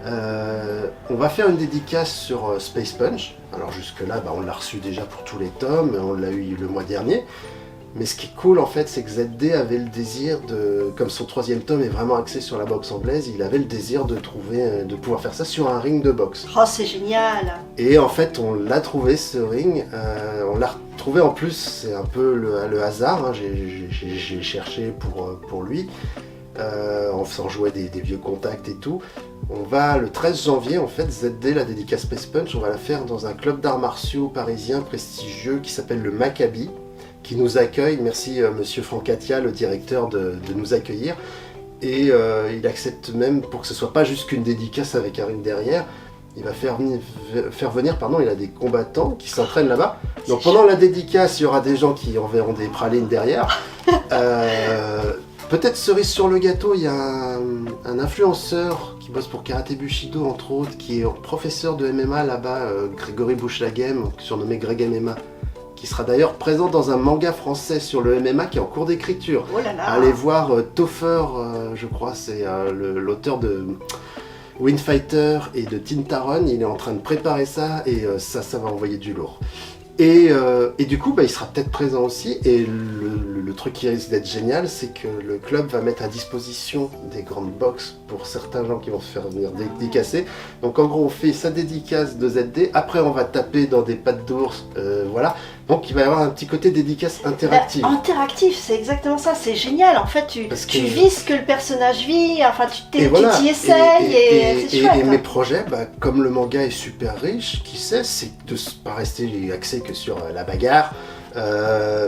On va faire une dédicace sur Space Punch. Alors jusque là, on l'a reçu déjà pour tous les tomes, on l'a eu le mois dernier. Mais ce qui est cool en fait, c'est que ZD avait le désir de, comme son 3e tome est vraiment axé sur la boxe anglaise, il avait le désir de pouvoir faire ça sur un ring de boxe. Oh c'est génial. Et en fait, on l'a trouvé ce ring, on l'a retrouvé en plus, c'est un peu le hasard, hein, j'ai cherché pour lui, en faisant jouer des vieux contacts et tout. On va le 13 janvier, en fait, ZD, la dédicace Space Punch, on va la faire dans un club d'arts martiaux parisien prestigieux qui s'appelle le Maccabi, qui nous accueille. Merci monsieur Francatia, le directeur, de nous accueillir. Et il accepte même, pour que ce soit pas juste qu'une dédicace avec un ring derrière, il va faire venir, il a des combattants qui s'entraînent là-bas. Donc pendant la dédicace, il y aura des gens qui enverront des pralines derrière. Peut-être cerise sur le gâteau, il y a un influenceur qui bosse pour Karate Bushido, entre autres, qui est professeur de MMA là-bas, Grégory Bouchlagem, surnommé Greg MMA, qui sera d'ailleurs présent dans un manga français sur le MMA qui est en cours d'écriture. Oh là là. Allez voir Topher, je crois, c'est l'auteur de Windfighter et de Tintaron. Il est en train de préparer ça et ça va envoyer du lourd. Et du coup, il sera peut-être présent aussi. Et le truc qui risque d'être génial, c'est que le club va mettre à disposition des grandes box pour certains gens qui vont se faire venir dédicacer. Donc en gros, on fait sa dédicace de ZD. Après, on va taper dans des pattes d'ours. Voilà. Donc il va y avoir un petit côté dédicace interactive. Interactif, c'est exactement ça, c'est génial. En fait, tu vis ce que le personnage vit, enfin tu t'y essayes et c'est chouette. Et mes projets, comme le manga est super riche, qui sait, c'est de ne pas rester axé que sur la bagarre.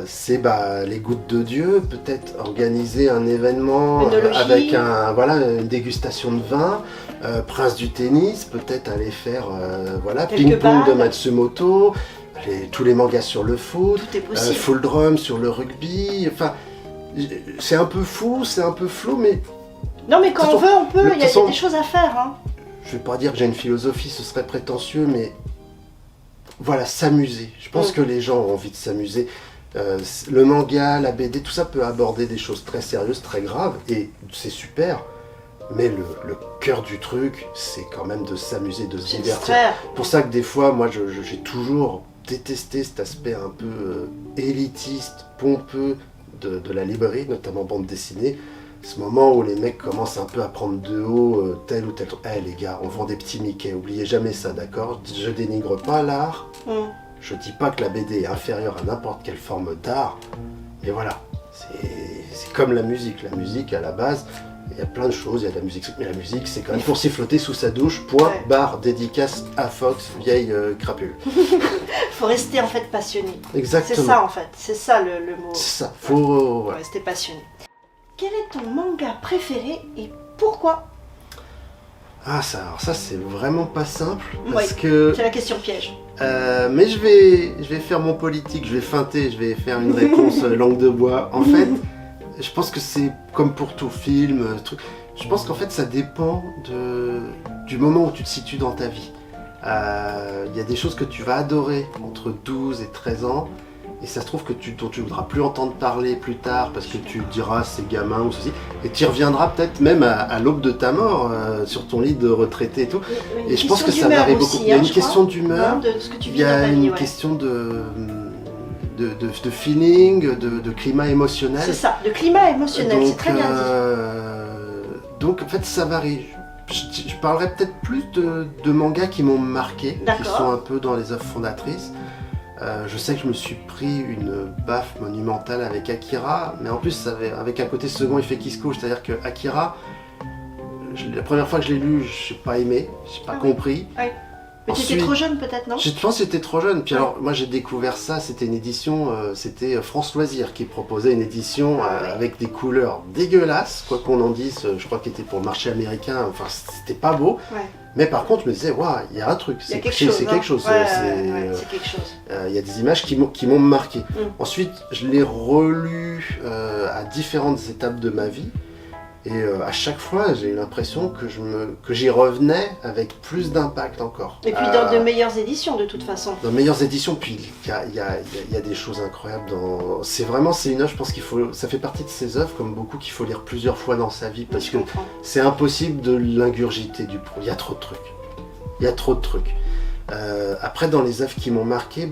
C'est les Gouttes de Dieu, peut-être organiser un événement Œnologie. avec une dégustation de vin, Prince du tennis, peut-être aller faire Quelques ping-pong de balles. Matsumoto, tous les mangas sur le foot, Tout est possible. Full Drum sur le rugby, enfin c'est un peu fou, c'est un peu flou, mais Non, mais quand De on toute veut, on peut. de Il y a toute façon- des choses à faire. Hein. je vais pas dire que j'ai une philosophie, ce serait prétentieux, mais voilà, s'amuser. Je pense que les gens ont envie de s'amuser. Le manga, la BD, tout ça peut aborder des choses très sérieuses, très graves, et c'est super. Mais le cœur du truc, c'est quand même de s'amuser, de se C'est divertir. distraire. C'est pour ça que des fois, moi, j'ai toujours détesté cet aspect un peu élitiste, pompeux de la librairie, notamment bande dessinée. Ce moment où les mecs commencent un peu à prendre de haut tel ou tel truc. Eh les gars, on vend des petits Mickey, oubliez jamais ça, d'accord? Je dénigre pas l'art, je dis pas que la BD est inférieure à n'importe quelle forme d'art, mais voilà, c'est comme la musique. La musique, à la base, il y a plein de choses, il y a de la musique, mais la musique, c'est quand même pour siffloter sous sa douche, point, Ouais. barre, dédicace à Fox, vieille crapule. Faut rester en fait passionné. Exactement. C'est ça en fait. C'est ça le mot. C'est ça, faut... Faut rester passionné. Quel est ton manga préféré et pourquoi? Alors ça, c'est vraiment pas simple, parce Oui. que... C'est la question piège. Mais je vais faire mon politique, je vais feinter, je vais faire une réponse langue de bois. En fait, je pense que c'est comme pour tout film, truc. Je pense qu'en fait, ça dépend du moment où tu te situes dans ta vie. Il y a des choses que tu vas adorer entre 12 et 13 ans, et ça se trouve que dont tu voudras plus entendre parler plus tard parce que tu te diras c'est gamin ou ceci, et tu y reviendras peut-être même à l'aube de ta mort sur ton lit de retraité et tout. Et je pense que ça varie beaucoup. Il y a une question d'humeur, de ce que tu il vis y dans a ta une vie. Ouais. question de feeling, de climat émotionnel. C'est ça, le climat émotionnel, c'est très bien dit. Donc en fait ça varie. Je parlerai peut-être plus de mangas qui m'ont marqué, qui D'accord. sont un peu dans les œuvres fondatrices. Je sais que je me suis pris une baffe monumentale avec Akira, mais en plus ça avec un côté second effet Kisko, c'est-à-dire que Akira, la première fois que je l'ai lu, je n'ai pas aimé, je n'ai pas compris. Ouais. Mais tu étais Ensuite- trop jeune peut-être, non? Je pense que j'étais trop jeune. Puis alors, moi j'ai découvert ça, c'était une édition, c'était France Loisirs qui proposait une édition Ah ouais. avec des couleurs dégueulasses, quoi qu'on en dise, je crois qu'il était pour le marché américain, enfin c'était pas beau. Ouais. Mais par contre, je me disais, waouh, il y a un truc, Il y a c'est quelque chose. c'est hein. quelque chose. Ouais, c'est c'est quelque chose. il y a des images qui m'ont marqué. Mm. Ensuite, je l'ai relu à différentes étapes de ma vie. Et à chaque fois, j'ai eu l'impression que j'y revenais avec plus d'impact encore. Et puis dans de meilleures éditions de toute façon. Dans meilleures éditions, puis il y a des choses incroyables dans... C'est une œuvre, je pense ça fait partie de ces œuvres, comme beaucoup, qu'il faut lire plusieurs fois dans sa vie, parce Je que comprends. c'est impossible de l'ingurgiter du pro. Il y a trop de trucs. Il y a trop de trucs. Après, dans les œuvres qui m'ont marqué,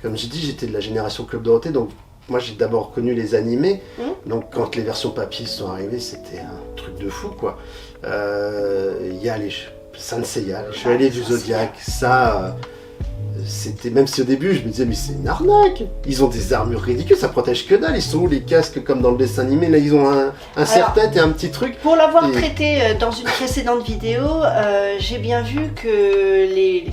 comme j'ai dit, j'étais de la génération Club Dorothée, donc moi j'ai d'abord connu les animés, donc quand les versions papier sont arrivées, c'était un truc de fou, quoi. Il y a les Saint Seiya, les Chevaliers du Zodiac, ça... C'était, même si au début je me disais mais c'est une arnaque, ils ont des armures ridicules, ça protège que dalle, ils sont où les casques comme dans le dessin animé, là ils ont un serre-tête et un petit truc. Pour l'avoir Et- traité dans une précédente vidéo, j'ai bien vu que les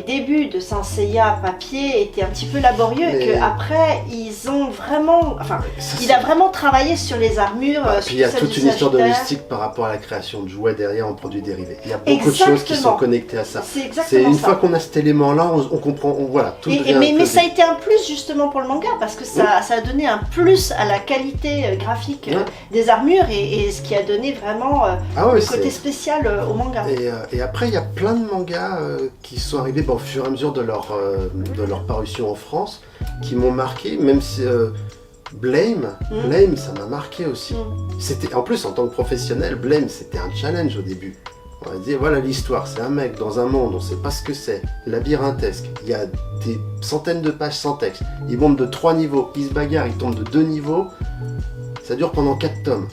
débuts de Saint Seiya papier étaient un petit peu laborieux et Mais- qu'après ils ont vraiment... Enfin, Ça, il a vraiment travaillé sur les armures. Puis il y a sur toute celle une du histoire de Sagittaire. mystique par rapport à la création de jouets derrière en produits dérivés. Il y a beaucoup de choses qui Exactement. sont connectées à ça. C'est C'est exactement une ça. fois qu'on a cet élément-là, on comprend, voilà, tout devient Mais un ça a peu- été un plus justement pour le manga parce que ça a donné un plus à la qualité graphique Ouais. des armures et ce qui a donné vraiment Ah ouais, le côté c'est... spécial au manga. Et après, il y a plein de mangas qui sont arrivés au fur et à mesure de leur parution en France, qui m'ont marqué, même si Blame, ça m'a marqué aussi. C'était, en plus, en tant que professionnel, Blame, c'était un challenge au début. On va dire, voilà l'histoire, c'est un mec dans un monde, on sait pas ce que c'est, labyrinthesque, il y a des centaines de pages sans texte, il monte de 3 niveaux, il se bagarre, il tombe de 2 niveaux, ça dure pendant 4 tomes.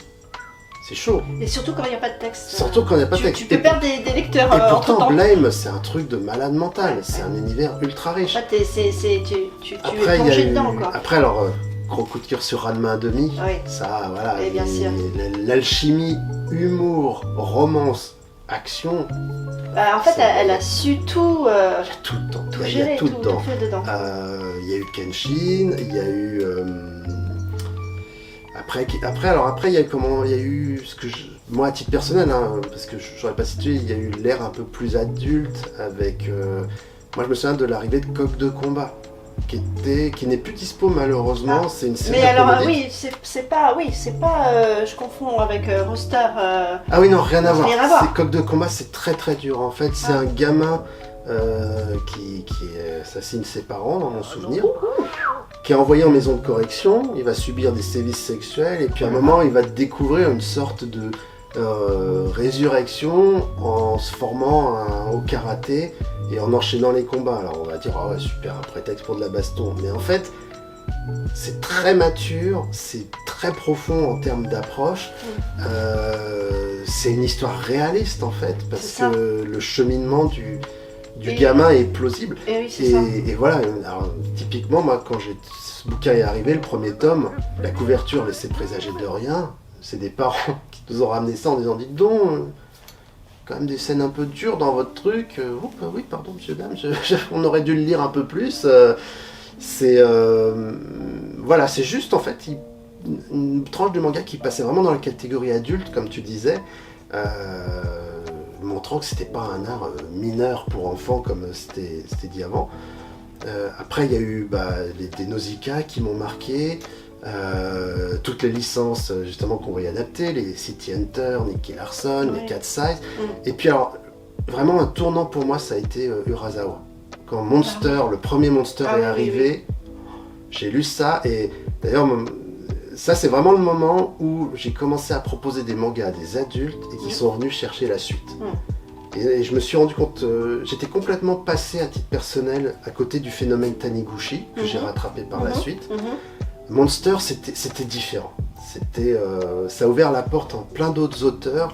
C'est chaud, Et surtout quand il n'y a pas de texte. surtout quand il n'y a pas de texte. Tu peux perdre des lecteurs Et pourtant, entre-temps. Blame, c'est un truc de malade mental, Ouais, c'est ouais. un univers ultra riche. Là, tu es Après, il y a plongé eu... dedans quoi. Après, alors, gros coup de cœur sur Ranma 1,5. Oui. Ça, voilà, Et bien sûr. l'alchimie, humour, romance, action, En fait, C'est- elle a su tout, il y a tout le temps. tout Il y a gérer, tout tout, le temps. tout fait dedans. Il y a eu Kenshin, il y a eu. Après, il y a eu comment, il y a eu ce que moi à titre personnel, hein, parce que j'aurais pas situé, il y a eu l'ère un peu plus adulte avec. Moi, je me souviens de l'arrivée de Coq de combat, qui n'est plus dispo malheureusement. C'est une série Mais alors, comédique. oui, c'est pas, je confonds avec Rooster. Ah oui, non, rien à voir. Rien à voir. C'est Coq de combat, c'est très très dur. En fait, c'est un gamin qui assassine ses parents, dans mon souvenir, qui est envoyé en maison de correction. Il va subir des sévices sexuels et puis à un moment, il va découvrir une sorte de résurrection en se formant au karaté et en enchaînant les combats. Alors on va dire, ah ouais, super, un prétexte pour de la baston. Mais en fait, c'est très mature, c'est très profond en termes d'approche. C'est une histoire réaliste en fait, parce C'est ça. que le cheminement du Et- gamin est plausible. Et oui, c'est ça. Et voilà, alors, typiquement, moi, quand ce bouquin est arrivé, le premier tome, la couverture laissait présager de rien. C'est des parents qui nous ont ramené ça en disant, dites donc, quand même des scènes un peu dures dans votre truc. Oui, pardon, monsieur, dame, on aurait dû le lire un peu plus. Voilà, c'est juste en fait une tranche de manga qui passait vraiment dans la catégorie adulte, comme tu disais, montrant que c'était pas un art mineur pour enfants comme c'était dit avant. Après, il y a eu des Nausicaa qui m'ont marqué, toutes les licences justement qu'on voyait adapter, les City Hunter, Nicky Larson, Oui. les Cat Size. Et puis alors, vraiment un tournant pour moi, ça a été Urasawa. Quand Monster, le premier Monster Ah est oui, arrivé, j'ai lu ça et d'ailleurs ça c'est vraiment le moment où j'ai commencé à proposer des mangas à des adultes et qui sont venus chercher la suite. Et je me suis rendu compte, j'étais complètement passé à titre personnel à côté du phénomène Taniguchi que j'ai rattrapé par la suite. Monster c'était différent. Ça a ouvert la porte en plein d'autres auteurs,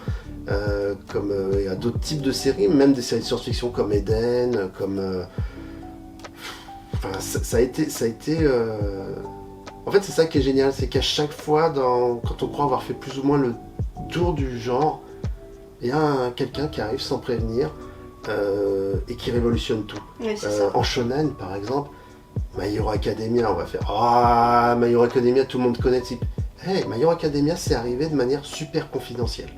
comme à d'autres types de séries, même des séries de science-fiction comme Eden, comme enfin, ça a été en fait c'est ça qui est génial, c'est qu'à chaque fois quand on croit avoir fait plus ou moins le tour du genre, il y a quelqu'un qui arrive sans prévenir et qui révolutionne tout. Oui, c'est ça. En shonen par exemple, My Hero Academia, on va faire ah My Hero Academia, tout le monde connaît. Hey, My Hero Academia, c'est arrivé de manière super confidentielle.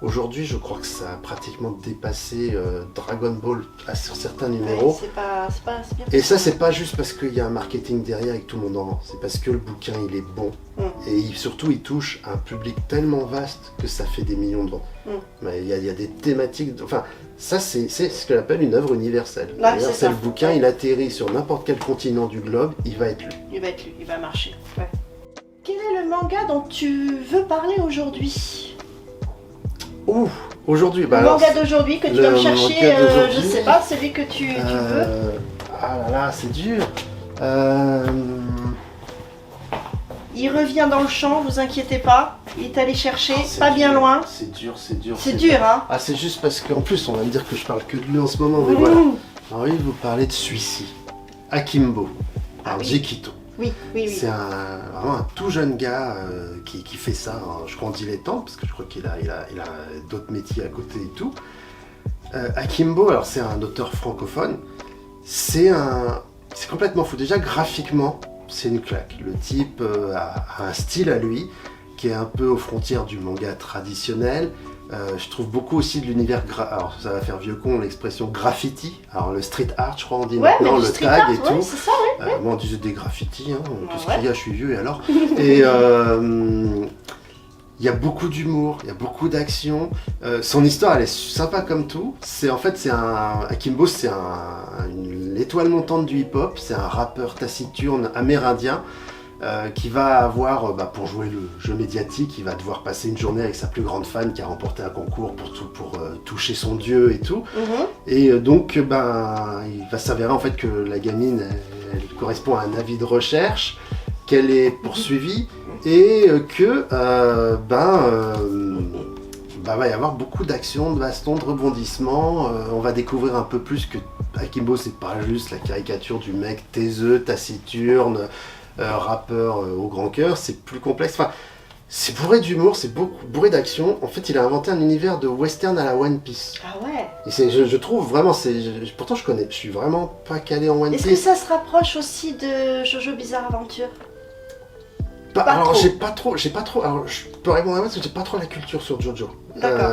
Aujourd'hui, je crois que ça a pratiquement dépassé Dragon Ball sur certains numéros. Oui, c'est pas bien. Et ça, c'est pas juste parce qu'il y a un marketing derrière et que tout le monde en vend. C'est parce que le bouquin, il est bon. Et surtout, il touche un public tellement vaste que ça fait des millions de ventes. Mais il y a des thématiques. Enfin, ça, c'est ce qu'on appelle une œuvre universelle. Là, D'ailleurs, c'est ça. le bouquin, il atterrit sur n'importe quel continent du globe, il va être lu. Il va être lu, il va marcher. Ouais. Quel est le manga dont tu veux parler aujourd'hui? Ouh, aujourd'hui, Le manga d'aujourd'hui que tu vas me le chercher, manga d'aujourd'hui, je sais pas, celui que tu veux. Ah là là, c'est dur. Il revient dans le champ, vous inquiétez pas. Il est allé chercher, C'est pas bien dur, loin. C'est dur. C'est dur, hein. Ah, c'est juste parce qu'en plus, on va me dire que je parle que de lui en ce moment, mais voilà. J'ai envie de vous parler de celui-ci. Akimbo, par oui. Jekito. Oui. C'est vraiment un tout jeune gars qui fait ça, hein, je crois en dilettante, parce que je crois qu'il a d'autres métiers à côté et tout. Akimbo, alors c'est un auteur francophone, c'est complètement fou. Déjà, graphiquement, c'est une claque. Le type a un style à lui, qui est un peu aux frontières du manga traditionnel. Je trouve beaucoup aussi de l'univers, alors ça va faire vieux con l'expression graffiti, alors le street art je crois on dit Ouais, maintenant, mais le street tag art, et tout. c'est ça, ouais. Moi on disait des graffitis, hein, tout ce Ouais. qu'il y a, je suis vieux et alors. Et il y a beaucoup d'humour, il y a beaucoup d'action. Son histoire elle est sympa comme tout. Akimbo c'est l'étoile montante du hip-hop, c'est un rappeur taciturne amérindien. Qui va avoir, pour jouer le jeu médiatique, il va devoir passer une journée avec sa plus grande fan qui a remporté un concours pour toucher son dieu et tout. Et donc, il va s'avérer en fait que la gamine, elle correspond à un avis de recherche, qu'elle est poursuivie et que va y avoir beaucoup d'actions, de bastons, de rebondissements. On va découvrir un peu plus que Akimbo, c'est pas juste la caricature du mec taiseux, taciturne, rappeur au grand cœur, c'est plus complexe. Enfin, C'est bourré d'humour, c'est bourré d'action. En fait, il a inventé un univers de western à la One Piece. Ah ouais. Et je trouve vraiment, pourtant je suis vraiment pas calé en One Piece. Est-ce que ça se rapproche aussi de Jojo Bizarre Aventure? Alors trop. j'ai pas trop. Alors je peux répondre à moi parce que j'ai pas trop la culture sur Jojo. D'accord.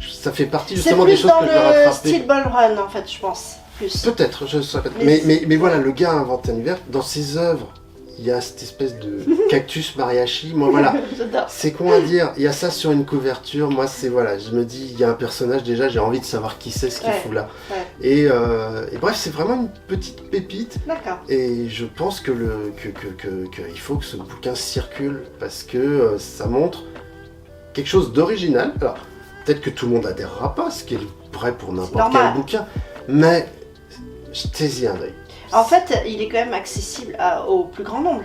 Ça fait partie C'est justement des plus choses dans que je dois le rattraper. style Ball Run en fait, je pense. Plus. Peut-être, je sais pas. Mais Mais voilà, le gars a inventé un univers. Dans ses œuvres, il y a cette espèce de cactus mariachi. Moi voilà, J'adore. c'est con à dire. Il y a ça sur une couverture. Moi c'est voilà, je me dis, il y a un personnage déjà, j'ai envie de savoir qui c'est, ce qu'il Ouais. fout là. Ouais. Et bref, c'est vraiment une petite pépite. D'accord. Et je pense que il faut que ce bouquin circule parce que ça montre quelque chose d'original. Alors, peut-être que tout le monde adhérera pas, ce qui est vrai pour n'importe quel normal. bouquin, mais jetez-y un œil. En fait, il est quand même accessible au plus grand nombre.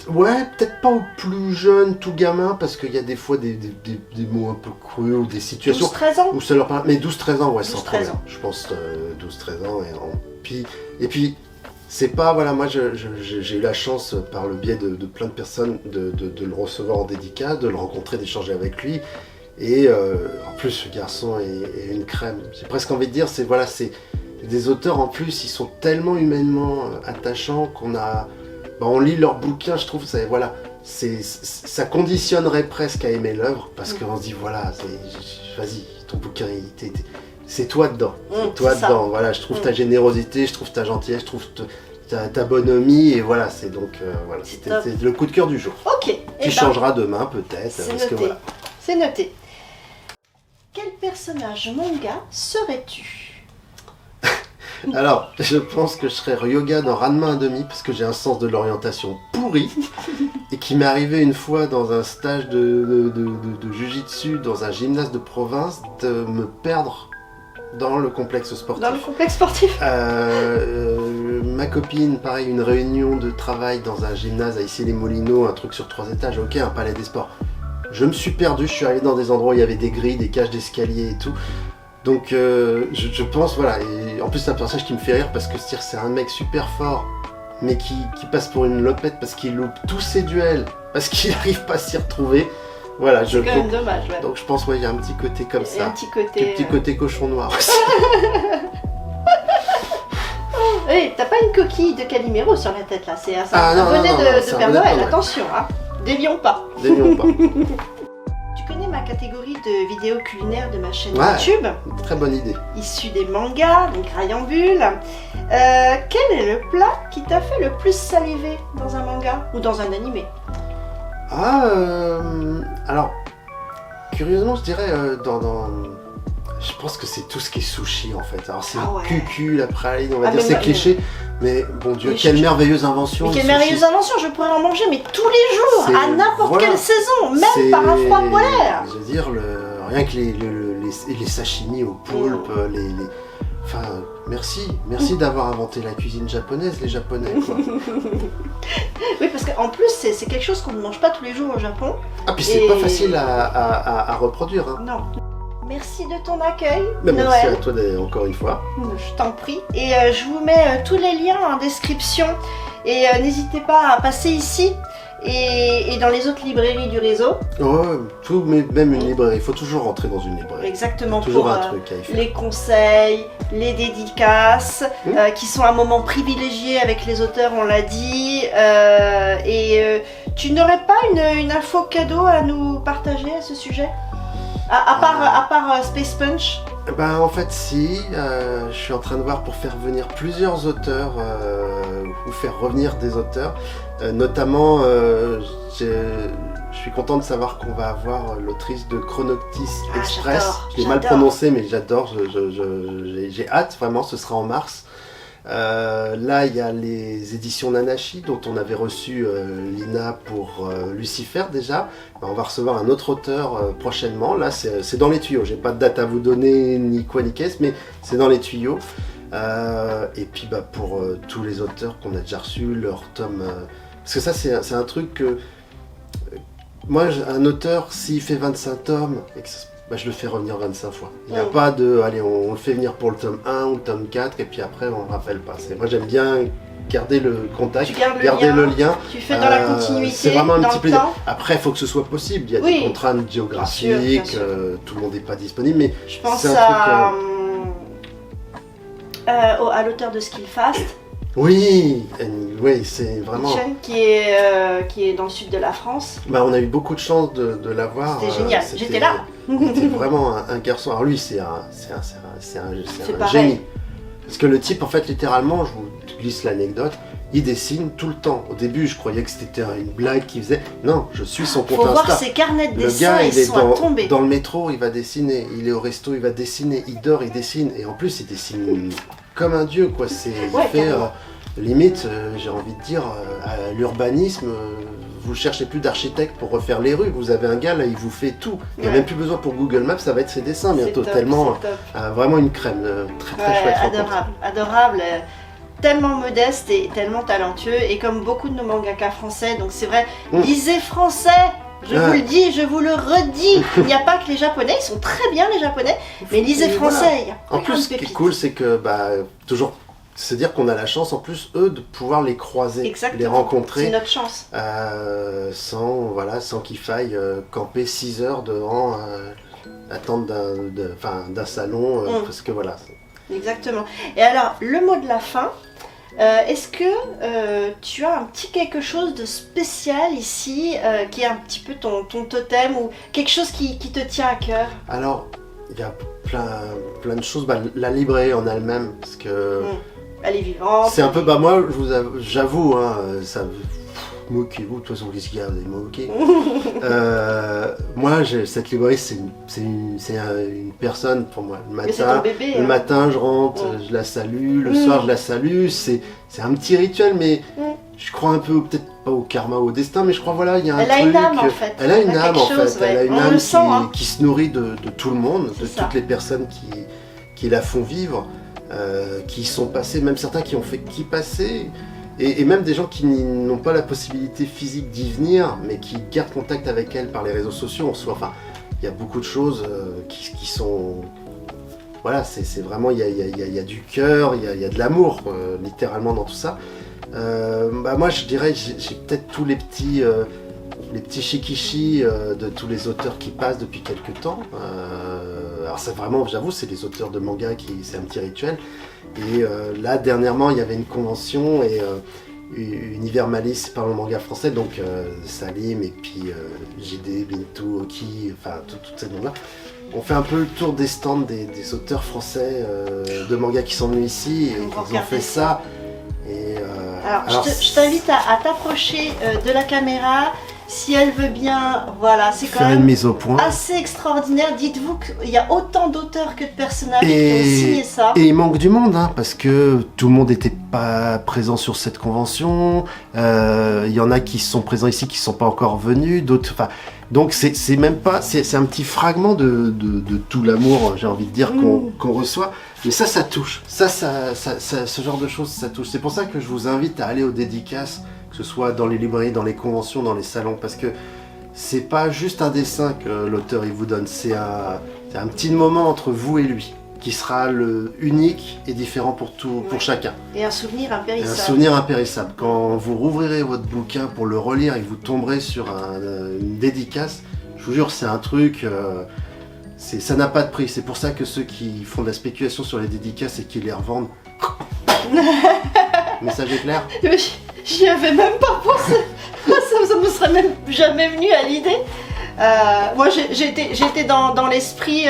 Ouais, peut-être pas aux plus jeunes, tout gamin, parce qu'il y a des fois des mots un peu crus ou des situations 12-13 ans. où ça leur parle. Mais 12-13 ans, ouais, sans 12-13 problème. ans. Je pense 12-13 ans. Et puis, c'est pas, voilà, moi j'ai eu la chance, par le biais de plein de personnes, de le recevoir en dédicace, de le rencontrer, d'échanger avec lui. Et en plus, ce garçon est une crème. J'ai presque envie de dire, c'est des auteurs en plus, ils sont tellement humainement attachants qu'on a. On lit leurs bouquins, je trouve, ça conditionnerait presque à aimer l'œuvre, parce qu'on se dit, voilà, vas-y, ton bouquin, c'est toi dedans. C'est toi c'est dedans. Voilà, je trouve ta générosité, je trouve ta gentillesse, je trouve ta bonhomie, et voilà, c'est donc voilà, c'est le coup de cœur du jour. Ok. Qui changera demain, peut-être. C'est parce que noté. voilà. C'est noté. Quel personnage manga serais-tu? Alors, je pense que je serais Ryoga dans Ranma 1,5 parce que j'ai un sens de l'orientation pourri et qui m'est arrivé une fois dans un stage de Jiu-Jitsu dans un gymnase de province de me perdre dans le complexe sportif. Dans le complexe sportif. Ma copine, pareil, une réunion de travail dans un gymnase à Issy-les-Moulineaux, un truc sur 3 étages, ok, un palais des sports. Je me suis perdu, je suis arrivé dans des endroits où il y avait des grilles, des cages d'escalier et tout. Donc je pense, voilà, et en plus c'est un personnage qui me fait rire parce que c'est un mec super fort, mais qui passe pour une lopette parce qu'il loupe tous ses duels, parce qu'il n'arrive pas à s'y retrouver. Voilà, C'est quand même dommage, ouais. Donc je pense, ouais, il y a un petit côté comme ça. Un petit côté. Côté cochon noir aussi. Hey, t'as pas une coquille de Calimero sur la tête là, c'est un non, bonnet non, de c'est un Père bonnet de Noël, Noël. attention, hein. Dévions pas. Dévions pas. Tu connais ma catégorie de vidéos culinaires de ma chaîne Ouais. YouTube, Très bonne idée. issue des mangas, donc Rayambule. Quel est le plat qui t'a fait le plus saliver dans un manga ou dans un animé? Alors, curieusement, je dirais je pense que c'est tout ce qui est sushi en fait. Alors c'est Ah ouais. cucu, la praline, on va Ah, dire, mais c'est moi- cliché, mais bon Dieu, Mais quelle je- merveilleuse invention. Mais le quelle sushi. merveilleuse invention, je pourrais en manger mais tous les jours, C'est- à n'importe voilà. quelle saison, même C'est- par un froid polaire. Je veux dire, rien que les sashimi au poulpe, enfin, merci d'avoir inventé la cuisine japonaise, les Japonais, quoi. Oui, parce qu'en plus, c'est quelque chose qu'on ne mange pas tous les jours au Japon. Ah, puis c'est Et- pas facile à reproduire, hein. Non. Merci de ton accueil, Mais merci Noël. à toi encore une fois. Je t'en prie. Et je vous mets tous les liens en description. Et n'hésitez pas à passer ici et dans les autres librairies du réseau. Oh, tout, mais même une librairie, il faut toujours rentrer dans une librairie. Exactement, Toujours pour un truc à y faire. les conseils, les dédicaces, Mmh. qui sont un moment privilégié avec les auteurs, on l'a dit. Tu n'aurais pas une info cadeau à nous partager à ce sujet? À part Space Punch? Ben en fait si, je suis en train de voir pour faire venir plusieurs auteurs ou faire revenir des auteurs, notamment je suis content de savoir qu'on va avoir l'autrice de Chronoctis Ah, Express. j'adore, Je l'ai mal j'adore. prononcé mais j'adore, j'ai hâte vraiment, ce sera en mars. Là il y a les éditions Nanashi dont on avait reçu Lina pour Lucifer déjà. On va recevoir un autre auteur prochainement. Là c'est dans les tuyaux, j'ai pas de date à vous donner ni quoi ni qu'est-ce, mais c'est dans les tuyaux. Et puis pour tous les auteurs qu'on a déjà reçus, leur tome, parce que ça c'est un truc que moi un auteur s'il fait 25 tomes et que je le fais revenir 25 fois. Il n'y a pas de allez on le fait venir pour le tome 1 ou le tome 4 et puis après on ne rappelle pas. Moi j'aime bien garder le contact, Tu gardes garder le le lien, lien. tu fais dans la C'est continuité, vraiment un dans petit le plaisir. temps. Après, il faut que ce soit possible. Il y a Oui. des contraintes Bien géographiques, sûr. tout le monde n'est pas disponible, mais Je pense c'est un à, truc, à l'auteur de Skillfast, oui, c'est vraiment. Chen, qui est dans le sud de la France. Bah, on a eu beaucoup de chance de l'avoir. C'était génial, j'étais là. C'était vraiment un garçon. Alors lui, c'est un pareil. génie. Parce que le type, en fait, littéralement, je vous glisse l'anecdote, il dessine tout le temps. Au début, je croyais que c'était une blague qu'il faisait. Non, je suis son compte Faut voir Insta. ses carnets de Le dessin, gars, ils il est sont à tomber. dans le métro, il va dessiner. Il est au resto, il va dessiner. Il dort, il dessine. Et en plus, il dessine comme un dieu, quoi. Il Ouais, fait, carrément. limite, j'ai envie de dire, à l'urbanisme, vous cherchez plus d'architecte pour refaire les rues. Vous avez un gars, là, il vous fait tout. Il n'y a Ouais. même plus besoin pour Google Maps, ça va être ses dessins C'est bientôt. top, Tellement, c'est top. vraiment une crème. Très, très Ouais, chouette rencontre. adorable, adorable. Tellement modeste et tellement talentueux. Et comme beaucoup de nos mangaka français, donc c'est vrai, lisez français. Je vous le dis, je vous le redis. Il n'y a pas que les japonais, ils sont très bien les japonais, mais lisez Et français. voilà. Il y a En plein plus, de ce qui est pépites. cool, c'est que, toujours, c'est dire qu'on a la chance, en plus, eux, de pouvoir les croiser, Exactement. les rencontrer. C'est notre chance. Sans qu'il faille camper 6 heures devant l'attente d'un salon, parce que voilà. Exactement. Et alors, le mot de la fin, est-ce que tu as un petit quelque chose de spécial ici, qui est un petit peu ton totem ou quelque chose qui te tient à cœur? Alors, il y a plein de choses. La librairie en elle-même, parce que Elle est vivante. c'est un peu, moi, j'avoue, hein, ça. Moquez-vous, de toute façon, qu'est-ce qu'il y a, vous allez moquer. Moi, cette librairie, c'est une personne pour moi. Le Mais c'est ton matin, bébé. le hein. matin, je rentre, je la salue. Le soir, je la salue. C'est un petit rituel, mais je crois un peu, peut-être pas au karma ou au destin, mais je crois, voilà, il y a un Elle truc. a une âme, en fait. Elle a une Elle a âme, en quelque chose, fait. Elle a ouais. une On âme le sent, hein. qui se nourrit de tout le monde, de C'est ça. toutes les personnes qui la font vivre, qui y sont passées, même certains qui ont fait qu'y passer. Et même des gens qui n'ont pas la possibilité physique d'y venir, mais qui gardent contact avec elle par les réseaux sociaux. Il y a beaucoup de choses qui sont... Voilà, c'est vraiment, il y a du cœur, il y a de l'amour, littéralement, dans tout ça. Moi, je dirais, j'ai peut-être tous les petits shikishis de tous les auteurs qui passent depuis quelques temps. Alors c'est vraiment, j'avoue, c'est les auteurs de manga c'est un petit rituel. Et là, dernièrement, il y avait une convention et Univers Malice par le manga français, donc Salim et puis JD, Bintou, Oki, enfin toutes ces noms-là. On fait un peu le tour des stands des auteurs français de manga qui sont venus ici et ils ont fait ça. Et, Alors, je t'invite à t'approcher de la caméra. Si elle veut bien, voilà, c'est quand faire une même mise au point. assez extraordinaire. Dites-vous qu'il y a autant d'auteurs que de personnages qui ont Et signé ça. il manque du monde, hein, parce que tout le monde n'était pas présent sur cette convention. Il y en a qui sont présents ici qui ne sont pas encore venus, d'autres. Donc c'est même pas, c'est un petit fragment de tout l'amour, j'ai envie de dire, qu'on reçoit. Mais ça touche. Ça, ce genre de choses, ça touche. C'est pour ça que je vous invite à aller aux dédicaces, que ce soit dans les librairies, dans les conventions, dans les salons, parce que c'est pas juste un dessin que l'auteur il vous donne, c'est un petit moment entre vous et lui, qui sera unique et différent pour chacun. Et un souvenir Et impérissable. un souvenir impérissable. Quand vous rouvrirez votre bouquin pour le relire et que vous tomberez sur une dédicace, je vous jure, c'est un truc... ça n'a pas de prix. C'est pour ça que ceux qui font de la spéculation sur les dédicaces et qui les revendent... Message est clair. J'y avais même pas pensé. Ça me serait même jamais venu à l'idée. Moi, j'étais dans l'esprit.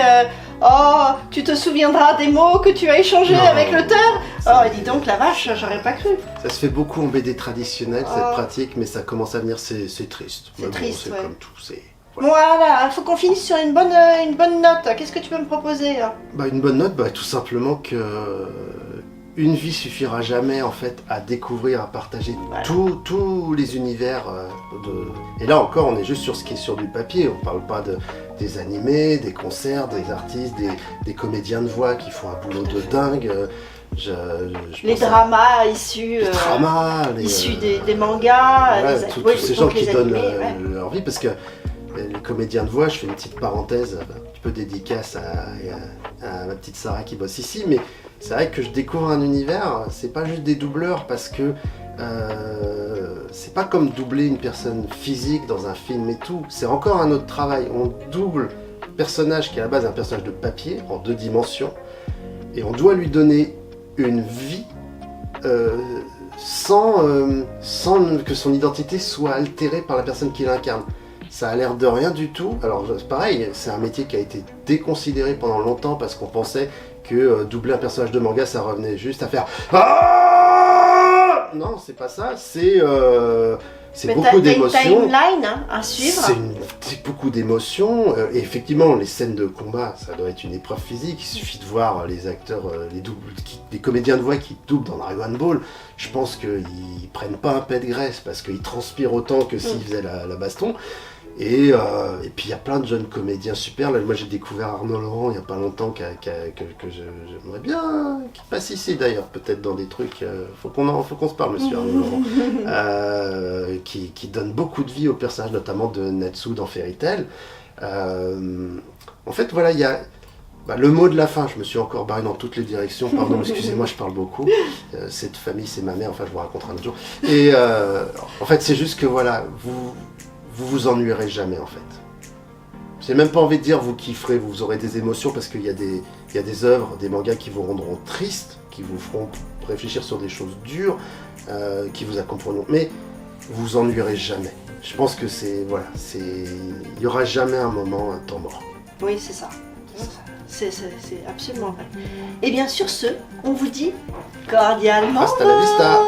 Oh, tu te souviendras des mots que tu as échangés Non. avec l'auteur. Oh, dis donc, la vache, j'aurais pas cru. Ça se fait beaucoup en BD traditionnelle, cette Oh. pratique, mais ça commence à venir, c'est triste. C'est Mais bon, triste, c'est ouais. comme tout. Voilà, faut qu'on finisse sur une bonne note. Qu'est-ce que tu peux me proposer là? Une bonne note, tout simplement que une vie suffira jamais en fait à découvrir, à partager Voilà. tous les univers. Et là encore, on est juste sur ce qui est sur du papier. On parle pas des animés, des concerts, des artistes, des comédiens de voix qui font un boulot de dingue. Je Les pense à- dramas issus, les dramas, issus des mangas, ouais, les- tous oui, ces donc gens qui les donnent animés, ouais. leur vie, parce que les comédiens de voix, je fais une petite parenthèse, un petit peu dédicace à ma petite Sarah qui bosse ici, mais c'est vrai que je découvre un univers, c'est pas juste des doubleurs parce que c'est pas comme doubler une personne physique dans un film et tout, c'est encore un autre travail. On double un personnage qui est à la base un personnage de papier en 2 dimensions et on doit lui donner une vie sans que son identité soit altérée par la personne qui l'incarne. Ça a l'air de rien du tout. Alors c'est pareil, c'est un métier qui a été déconsidéré pendant longtemps parce qu'on pensait que doubler un personnage de manga, ça revenait juste à faire ah non, c'est pas ça. C'est beaucoup d'émotions. T'as une timeline à suivre. C'est beaucoup d'émotions. Et effectivement, les scènes de combat, ça doit être une épreuve physique. Il suffit de voir les acteurs, les comédiens de voix qui doublent dans Dragon Ball. Je pense qu'ils prennent pas un pet de graisse parce qu'ils transpirent autant que s'ils faisaient la baston. Et puis il y a plein de jeunes comédiens super. Là, moi j'ai découvert Arnaud Laurent il n'y a pas longtemps que j'aimerais bien qu'il passe ici d'ailleurs, peut-être dans des trucs. Faut qu'on se parle, monsieur Arnaud Laurent. Qui donne beaucoup de vie aux personnages, notamment de Natsu dans Fairy Tail. En fait, voilà, il y a le mot de la fin. Je me suis encore barré dans toutes les directions. Pardon, excusez-moi, je parle beaucoup. Cette famille, c'est ma mère. Enfin, je vous raconterai un autre jour. Et en fait, c'est juste que voilà, vous ennuierez jamais en fait. J'ai même pas envie de dire vous kifferez, vous aurez des émotions parce qu'il y a des œuvres, des mangas qui vous rendront tristes, qui vous feront réfléchir sur des choses dures, qui vous accompagneront. Mais vous ennuierez jamais. Je pense que il y aura jamais un moment, un temps mort. Oui, c'est ça. C'est absolument vrai. Et bien sur ce, on vous dit cordialement. Hasta la vista.